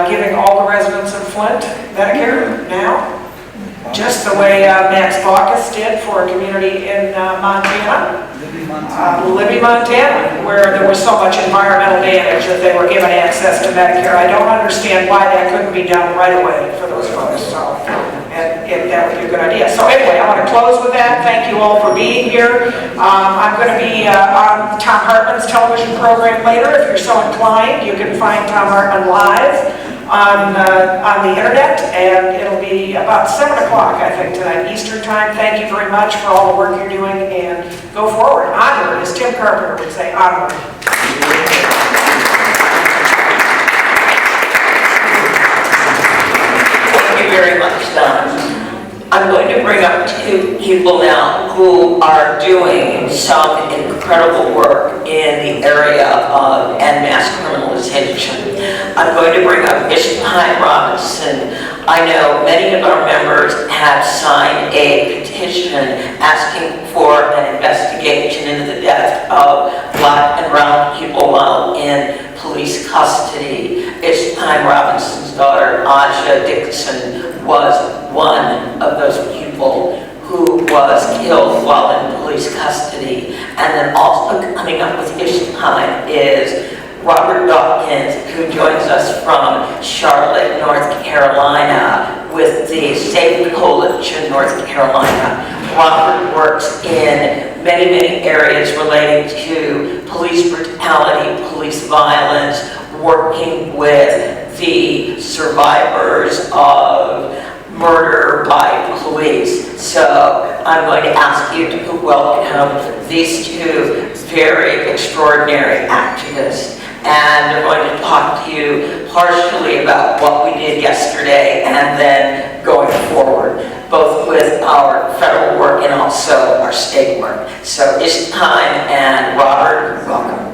giving all the residents in Flint Medicare now. Just the way Max Baucus did for a community in Montana, Libby, Montana, where there was so much environmental damage that they were given access to Medicare. I don't understand why that couldn't be done right away for those folks. So, and that would be a good idea. So anyway, I want to close with that. Thank you all for being here. I'm going to be on Tom Hartman's television program later. If you're so inclined, you can find Tom Hartman live on the internet, and it'll be about 7 o'clock, I think, tonight, Eastern time. Thank you very much for all the work you're doing, and go forward. Onward, as Tim Carpenter would say, onward. Thank you very much, Don. I'm going to bring up two people now who are doing some incredible work in the area of en masse criminalization. I'm going to bring up Bishop Hyde Robinson. I know many of our members have signed a petition asking for an investigation into the death of Black and brown people while in police custody. Bishop Hyde Robinson's daughter, Aja Dixon, was one of those people who was killed while in police custody. And then also coming up with Bishop Hyde is Robert Dawkins, who joins us from Charlotte, North Carolina, with the Safe Coalition, North Carolina. Robert works in many, many areas relating to police brutality, police violence, working with the survivors of murder by police. So I'm going to ask you to welcome these two very extraordinary activists, and they're going to talk to you partially about what we did yesterday and then going forward, both with our federal work and also our state work. So it's time, and Robert, welcome.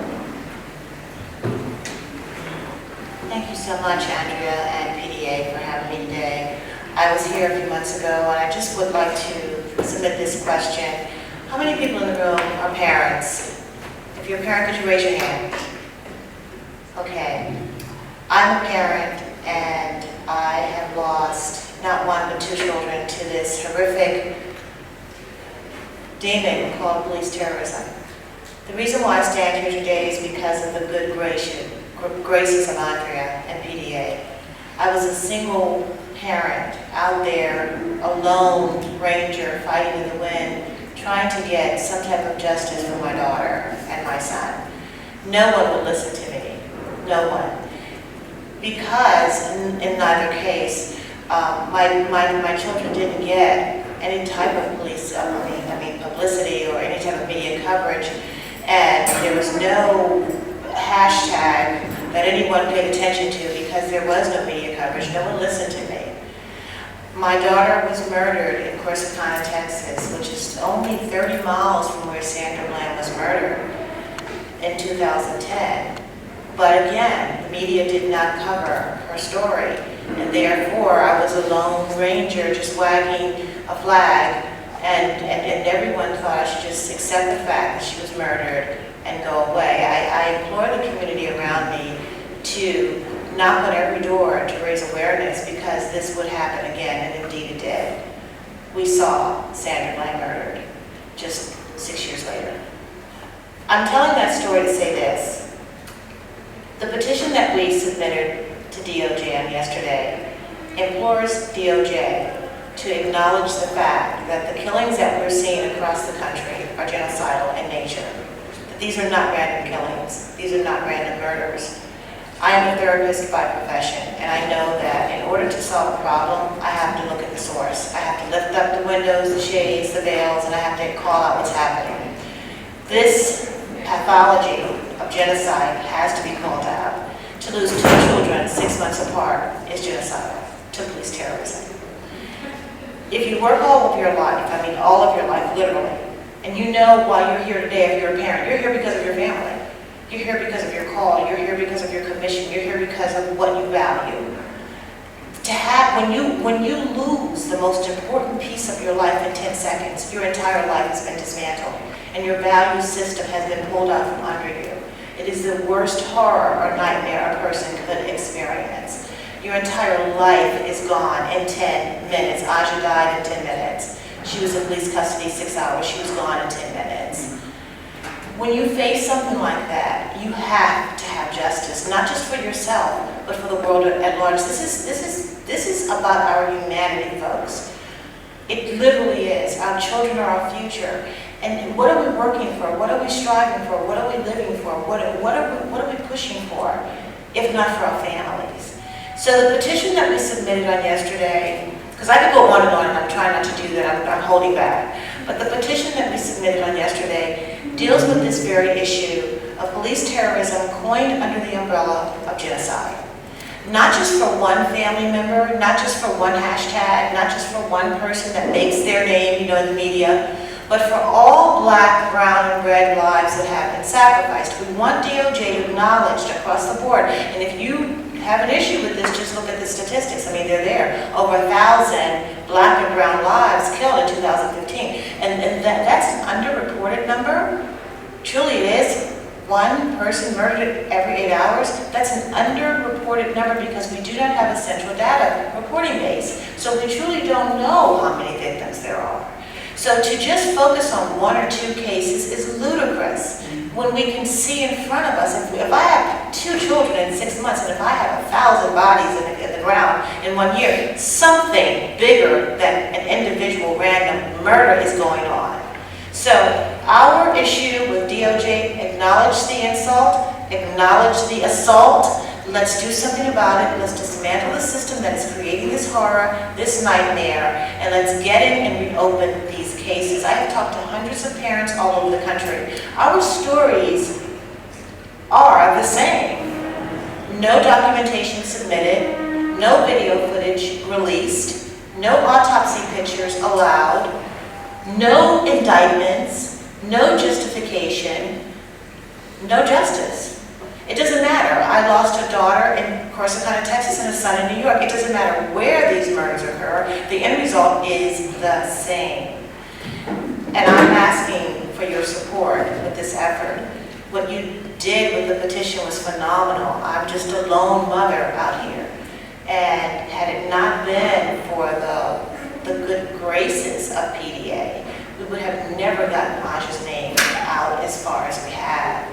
Thank you so much, Andrea and PDA, for having me today. I was here a few months ago, and I just would like to submit this question. How many people in the room are parents? If you're a parent, could you raise your hand? Okay. I'm a parent, and I have lost not one but 2 children to this horrific demon called police terrorism. The reason why I stand here today is because of the good graces of Andrea and PDA. I was a single parent out there, a lone ranger fighting in the wind, trying to get some type of justice for my daughter and my son. No one would listen to me, no one. Because in neither case, my children didn't get any type of police, publicity or any type of media coverage, and there was no hashtag that anyone paid attention to because there was no media coverage. No one listened to me. My daughter was murdered in Corsicana, Texas, which is only 30 miles from where Sandra Bland was murdered in 2010. But again, the media did not cover her story, and therefore I was a lone ranger just wagging a flag, and everyone thought I should just accept the fact that she was murdered and go away. I implore the community around me to knock on every door to raise awareness, because this would happen again, and indeed it did. We saw Sandra Bland murdered just 6 years later. I'm telling that story to say this. The petition that we submitted to DOJ yesterday implores DOJ to acknowledge the fact that the killings that we're seeing across the country are genocidal in nature. That these are not random killings. These are not random murders. I am a therapist by profession, and I know that in order to solve a problem, I have to look at the source. I have to lift up the windows, the shades, the veils, and I have to call out what's happening. This pathology of genocide has to be called out. To lose 2 children 6 months apart is genocidal to police terrorism. If you work all of your life, all of your life, literally, and you know why you're here today if you're a parent, you're here because of your family. You're here because of your call, you're here because of your commission, you're here because of what you value. When you lose the most important piece of your life in 10 seconds, your entire life has been dismantled, and your value system has been pulled out from under you. It is the worst horror or nightmare a person could experience. Your entire life is gone in 10 minutes. Aja died in 10 minutes. She was in police custody 6 hours. She was gone in 10 minutes. When you face something like that, you have to have justice, not just for yourself, but for the world at large. This is about our humanity, folks. It literally is. Our children are our future. And what are we working for? What are we striving for? What are we living for? What are we pushing for, if not for our families? So the petition that we submitted on yesterday, because I could go on, and I'm trying not to do that, I'm holding back. But the petition that we submitted on yesterday deals with this very issue of police terrorism coined under the umbrella of genocide. Not just for one family member, not just for one hashtag, not just for one person that makes their name, you know, in the media, but for all black, brown, and red lives that have been sacrificed. We want DOJ acknowledged across the board. And if you have an issue with this, just look at the statistics. I mean, they're there. Over 1,000 black and brown lives killed in 2015. And that's an underreported number. Truly it is. One person murdered every 8 hours. That's an underreported number because we do not have a central data reporting base. So we truly don't know how many victims there are. So to just focus on 1 or 2 cases is ludicrous when we can see in front of us. If I have 2 children in 6 months and if I have 1,000 bodies in the ground in 1 year, something bigger than an individual random murder is going on. So our issue with DOJ, acknowledge the insult, acknowledge the assault. Let's do something about it. Let's dismantle the system that is creating this horror, this nightmare, and let's get in and reopen these cases. I have talked to hundreds of parents all over the country. Our stories are the same. No documentation submitted, no video footage released, no autopsy pictures allowed, no indictments, no justification, no justice. It doesn't matter. I lost a daughter in Corsicana, Texas, and a son in New York. It doesn't matter where these murders occur. The end result is the same. And I'm asking for your support with this effort. What you did with the petition was phenomenal. I'm just a lone mother out here. And had it not been for the good graces of PDA, we would have never gotten Aja's name out as far as we have.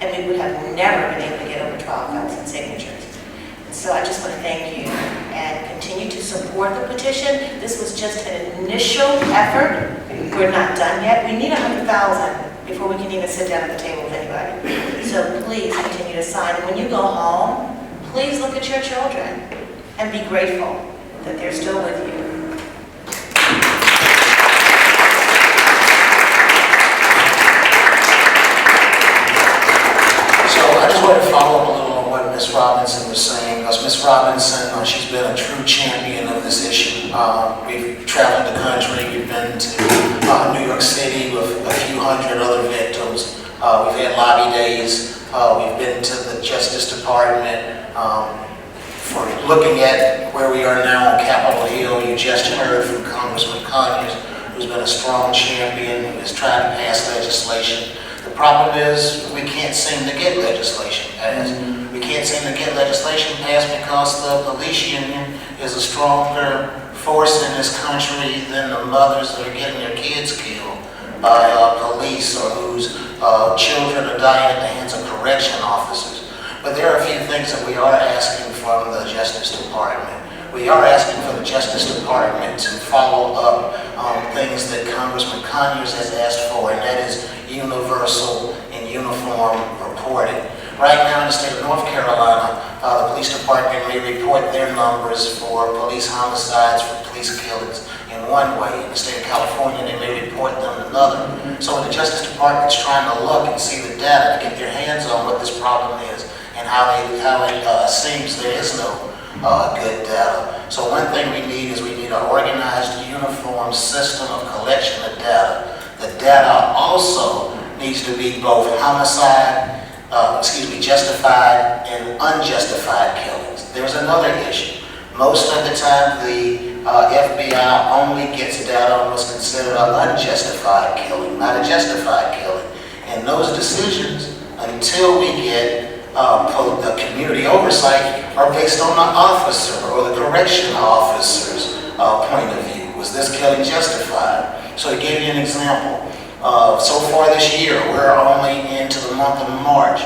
And we would have never been able to get over 12,000 signatures. So I just want to thank you and continue to support the petition. This was just an initial effort. We're not done yet. We need 100,000 before we can even sit down at the table with anybody. So please continue to sign. And when you go home, please look at your children and be grateful that they're still with you. I just wanted to follow up a little on what Ms. Robinson was saying, because Ms. Robinson, she's been a true champion of this issue. We've traveled the country, we've been to New York City with a few hundred other victims. We've had lobby days, we've been to the Justice Department for looking at where we are now on Capitol Hill. You just heard from Congressman Conyers, who's been a strong champion, who has tried to pass legislation. The problem is we can't seem to get legislation passed. We can't seem to get legislation passed because the police union is a stronger force in this country than the mothers that are getting their kids killed by police or whose children are dying at the hands of correction officers. But there are a few things that we are asking from the Justice Department. We are asking for the Justice Department to follow up on things that Congressman Conyers has asked for, and that is universal and uniform reporting. Right now in the state of North Carolina, the police department may report their numbers for police homicides, for police killings in one way. In the state of California, they may report them another. So the Justice Department is trying to look and see the data, to get their hands on what this problem is and how it seems there is no good data. So one thing we need is we need an organized, uniform system of collection of data. The data also needs to be both justified and unjustified killings. There's another issue. Most of the time, the FBI only gets data on what's considered an unjustified killing, not a justified killing. And those decisions, until we get the community oversight, are based on the officer or the correction officer's point of view. Was this killing justified? So to give you an example, so far this year, we're only into the month of March.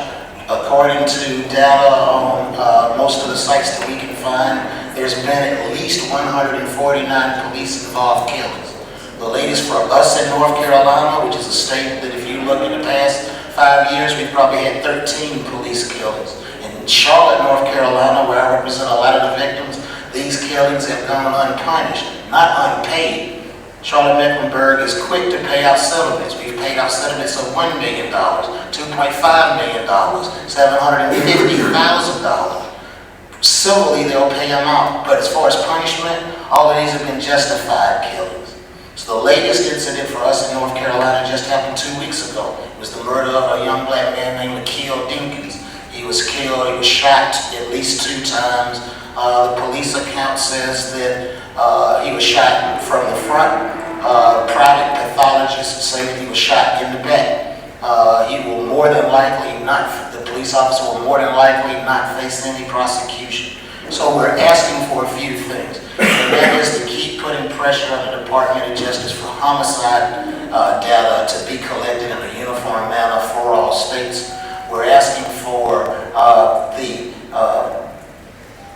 According to data on most of the sites that we can find, there's been at least 149 police-involved killings. The latest for us in North Carolina, which is a state that if you look in the past 5 years, we've probably had 13 police killings. In Charlotte, North Carolina, where I represent a lot of the victims, these killings have gone unpunished, not unpaid. Charlotte-Mecklenburg is quick to pay out settlements. We've paid out settlements of $1 million, $2.5 million, $750,000. Civilly, they'll pay them out, but as far as punishment, all of these have been justified killings. So the latest incident for us in North Carolina just happened 2 weeks ago. It was the murder of a young black man named Akil Dinkins. He was killed, he was shot at least 2 times. The police account says that he was shot from the front. Private pathologists say that he was shot in the back. He will more than likely not, the police officer will more than likely not face any prosecution. So we're asking for a few things, and that is to keep putting pressure on the Department of Justice for homicide data to be collected in a uniform manner for all states. We're asking for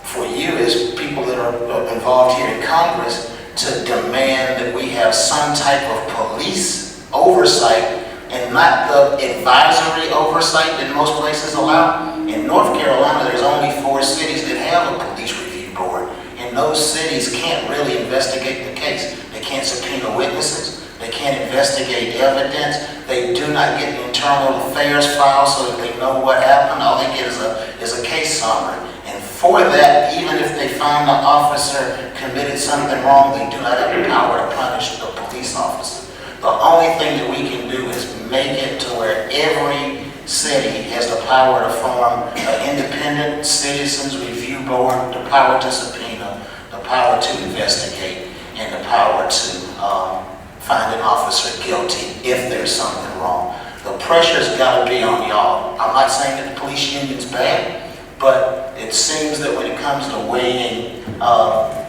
for you as people that are involved here in Congress to demand that we have some type of police oversight and not the advisory oversight that most places allow. In North Carolina, there's only 4 cities that have a police review board, and those cities can't really investigate the case. They can't subpoena witnesses. They can't investigate evidence. They do not get the internal affairs file so that they know what happened. All they get is a case summary. And for that, even if they find the officer committed something wrong, they do not have the power to punish the police officer. The only thing that we can do is make it to where every city has the power to form an independent citizens review board, the power to subpoena, the power to investigate, and the power to find an officer guilty if there's something wrong. The pressure's got to be on y'all. I'm not saying that the police union's bad, but it seems that when it comes to weighing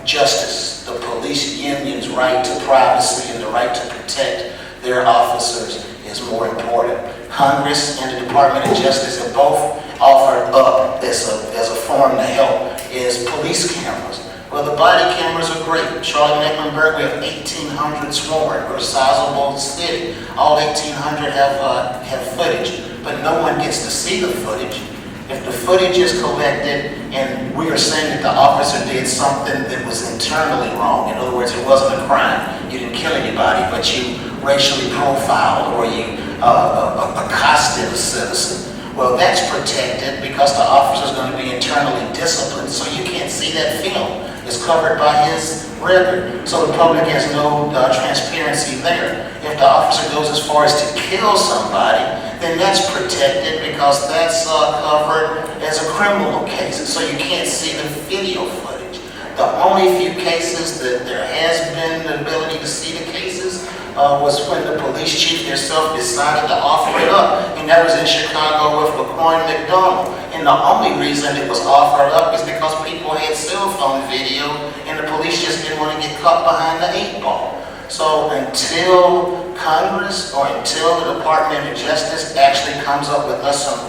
justice, the police union's right to privacy and the right to protect their officers is more important. Congress and the Department of Justice have both offered up as a form to help is police cameras. Well, the body cameras are great. Charlotte-Mecklenburg, we have 1,800 sworn. We're a sizable city. All 1,800 have footage, but no one gets to see the footage. If the footage is collected and we are saying that the officer did something that was internally wrong, in other words, it wasn't a crime, you didn't kill anybody, but you racially profiled or you accosted a citizen, well, that's protected because the officer is going to be internally disciplined, so you can't see that film. It's covered by his record, so the public has no transparency there. If the officer goes as far as to kill somebody, then that's protected because that's covered as a criminal case, so you can't see the video footage. The only few cases that there has been the ability to see the cases was when the police chief herself decided to offer it up, and that was in Chicago with LaQuan McDonald. And the only reason it was offered up is because people had cell phone video, and the police just didn't want to get caught behind the 8 ball. So until Congress or until the Department of Justice actually comes up with us some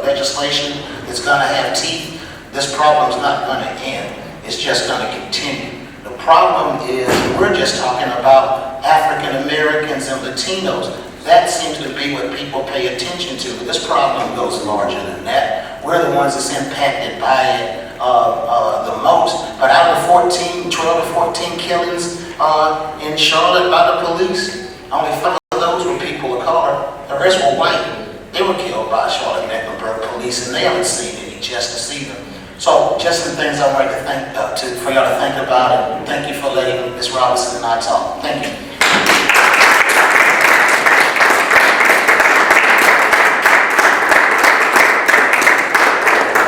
legislation that's going to have teeth, this problem's not going to end. It's just going to continue. The problem is we're just talking about African Americans and Latinos. That seems to be what people pay attention to. But this problem goes larger than that. We're the ones that's impacted by it the most. But out of 12 to 14 killings in Charlotte by the police, only 5 of those were people of color. The rest were white. They were killed by Charlotte-Mecklenburg police, and they haven't seen any justice either. So, just some things I wanted to for y'all to think about, and thank you for letting Ms. Robinson and I talk. Thank you.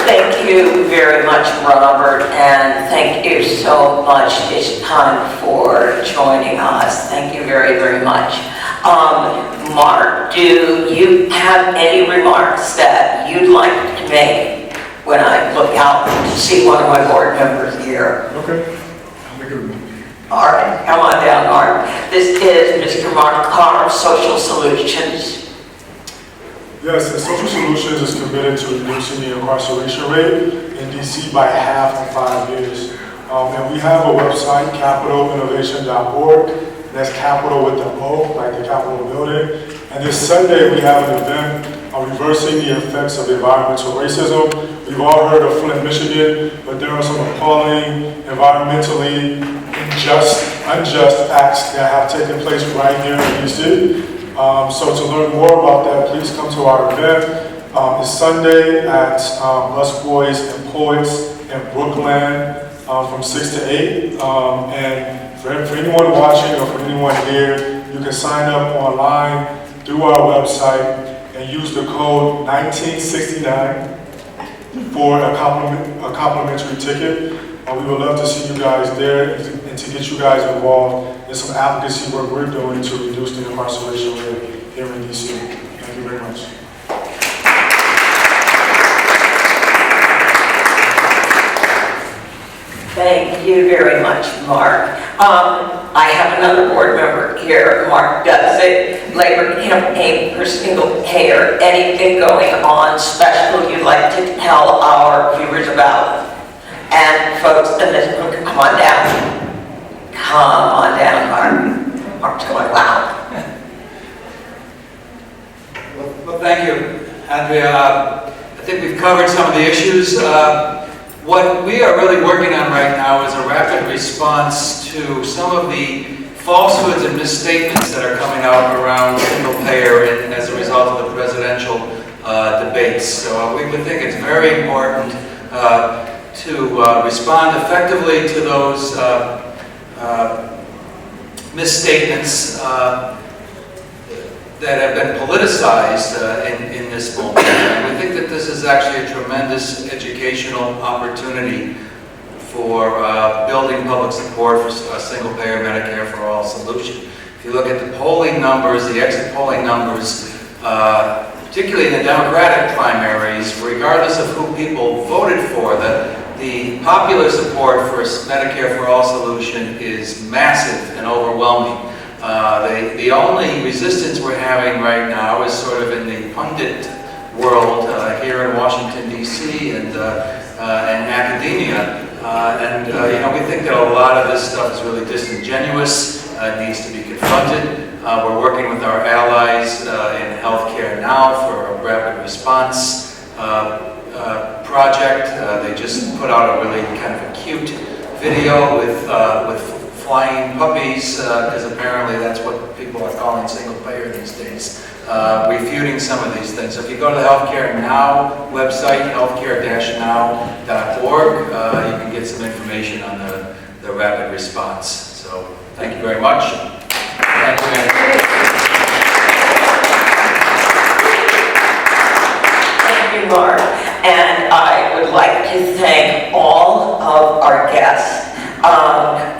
Thank you very much, Robert, and thank you so much this time for joining us. Thank you very, very much. Mark, do you have any remarks that you'd like to make when I look out to see one of my board members here? Okay. I'll make a remark. All right, come on down, Mark. This is Mr. Mark Carr of Social Solutions. Yes, and Social Solutions is committed to reducing the incarceration rate in DC by half in 5 years. And we have a website, capitalinnovation.org, that's Capitol with the O, like the Capitol building. And this Sunday, we have an event on reversing the effects of environmental racism. We've all heard of Flint, Michigan, but there are some appalling, environmentally unjust acts that have taken place right here in DC. So to learn more about that, please come to our event. It's Sunday at Busboys and Poets in Brookland from 6 to 8. And for anyone watching or for anyone here, you can sign up online through our website and use the code 1969 for a complimentary ticket. We would love to see you guys there and to get you guys involved in some advocacy work we're doing to reduce the incarceration rate here in DC. Thank you very much. Thank you very much, Mark. I have another board member here, Mark Dudzik, Labor Campaign for Single Payer. Anything going on special you'd like to tell our viewers about? And folks in this room, come on down. Come on down, Mark. Mark's going, wow. Well, thank you, Andrea. I think we've covered some of the issues. What we are really working on right now is a rapid response to some of the falsehoods and misstatements that are coming out around single payer and as a result of the presidential debates. So we would think it's very important to respond effectively to those misstatements that have been politicized in this moment. And we think that this is actually a tremendous educational opportunity for building public support for a single-payer Medicare for All solution. If you look at the polling numbers, the exit polling numbers, particularly in the Democratic primaries, regardless of who people voted for, the popular support for Medicare for All solution is massive and overwhelming. The only resistance we're having right now is sort of in the pundit world here in Washington, D.C. and academia. We think that a lot of this stuff is really disingenuous, needs to be confronted. We're working with our allies in healthcare now for a rapid response project. They just put out a really kind of a cute video with flying puppies, because apparently that's what people are calling single payer these days, refuting some of these things. So if you go to the Healthcare Now website, healthcare-now.org, you can get some information on the rapid response. So thank you very much. Thank you, Andrew. Thank you, Mark. And I would like to thank all of our guests.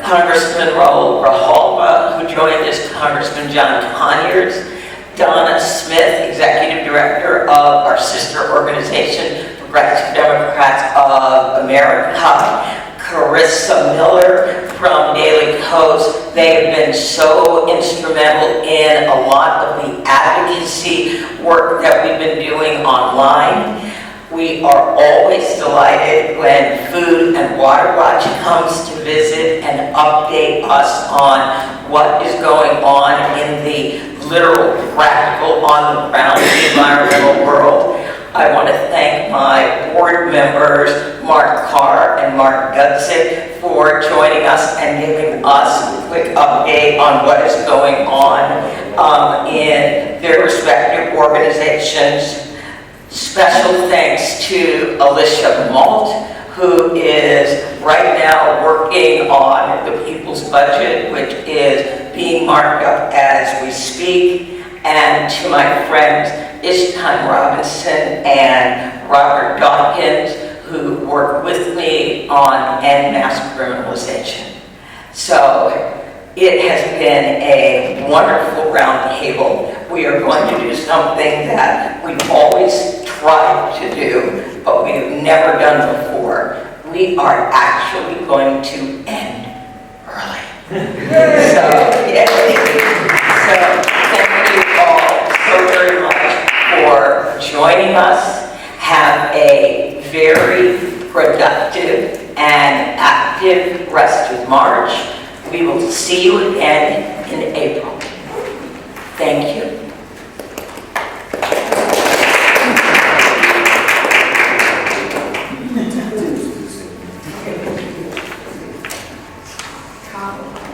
Congressman Raul Grijalva, who joined us, Congressman John Conyers, Donna Smith, Executive Director of our sister organization, Progressive Democrats of America, Carissa Miller from Daily Coast. They have been so instrumental in a lot of the advocacy work that we've been doing online. We are always delighted when Food and Water Watch comes to visit and update us on what is going on in the literal, practical, on-the-ground environmental world. I want to thank my board members, Mark Carr and Mark Dudzik, for joining us and giving us a quick update on what is going on in their respective organizations. Special thanks to Alicia Malt, who is right now working on the People's Budget, which is being marked up as we speak, and to my friends Ishtan Robinson and Robert Dawkins, who work with me on end mass criminalization. So it has been a wonderful roundtable. We are going to do something that we've always tried to do, but we've never done before. We are actually going to end early. So thank you all so very much for joining us. Have a very productive and active rest of March. We will see you again in April. Thank you. Copy.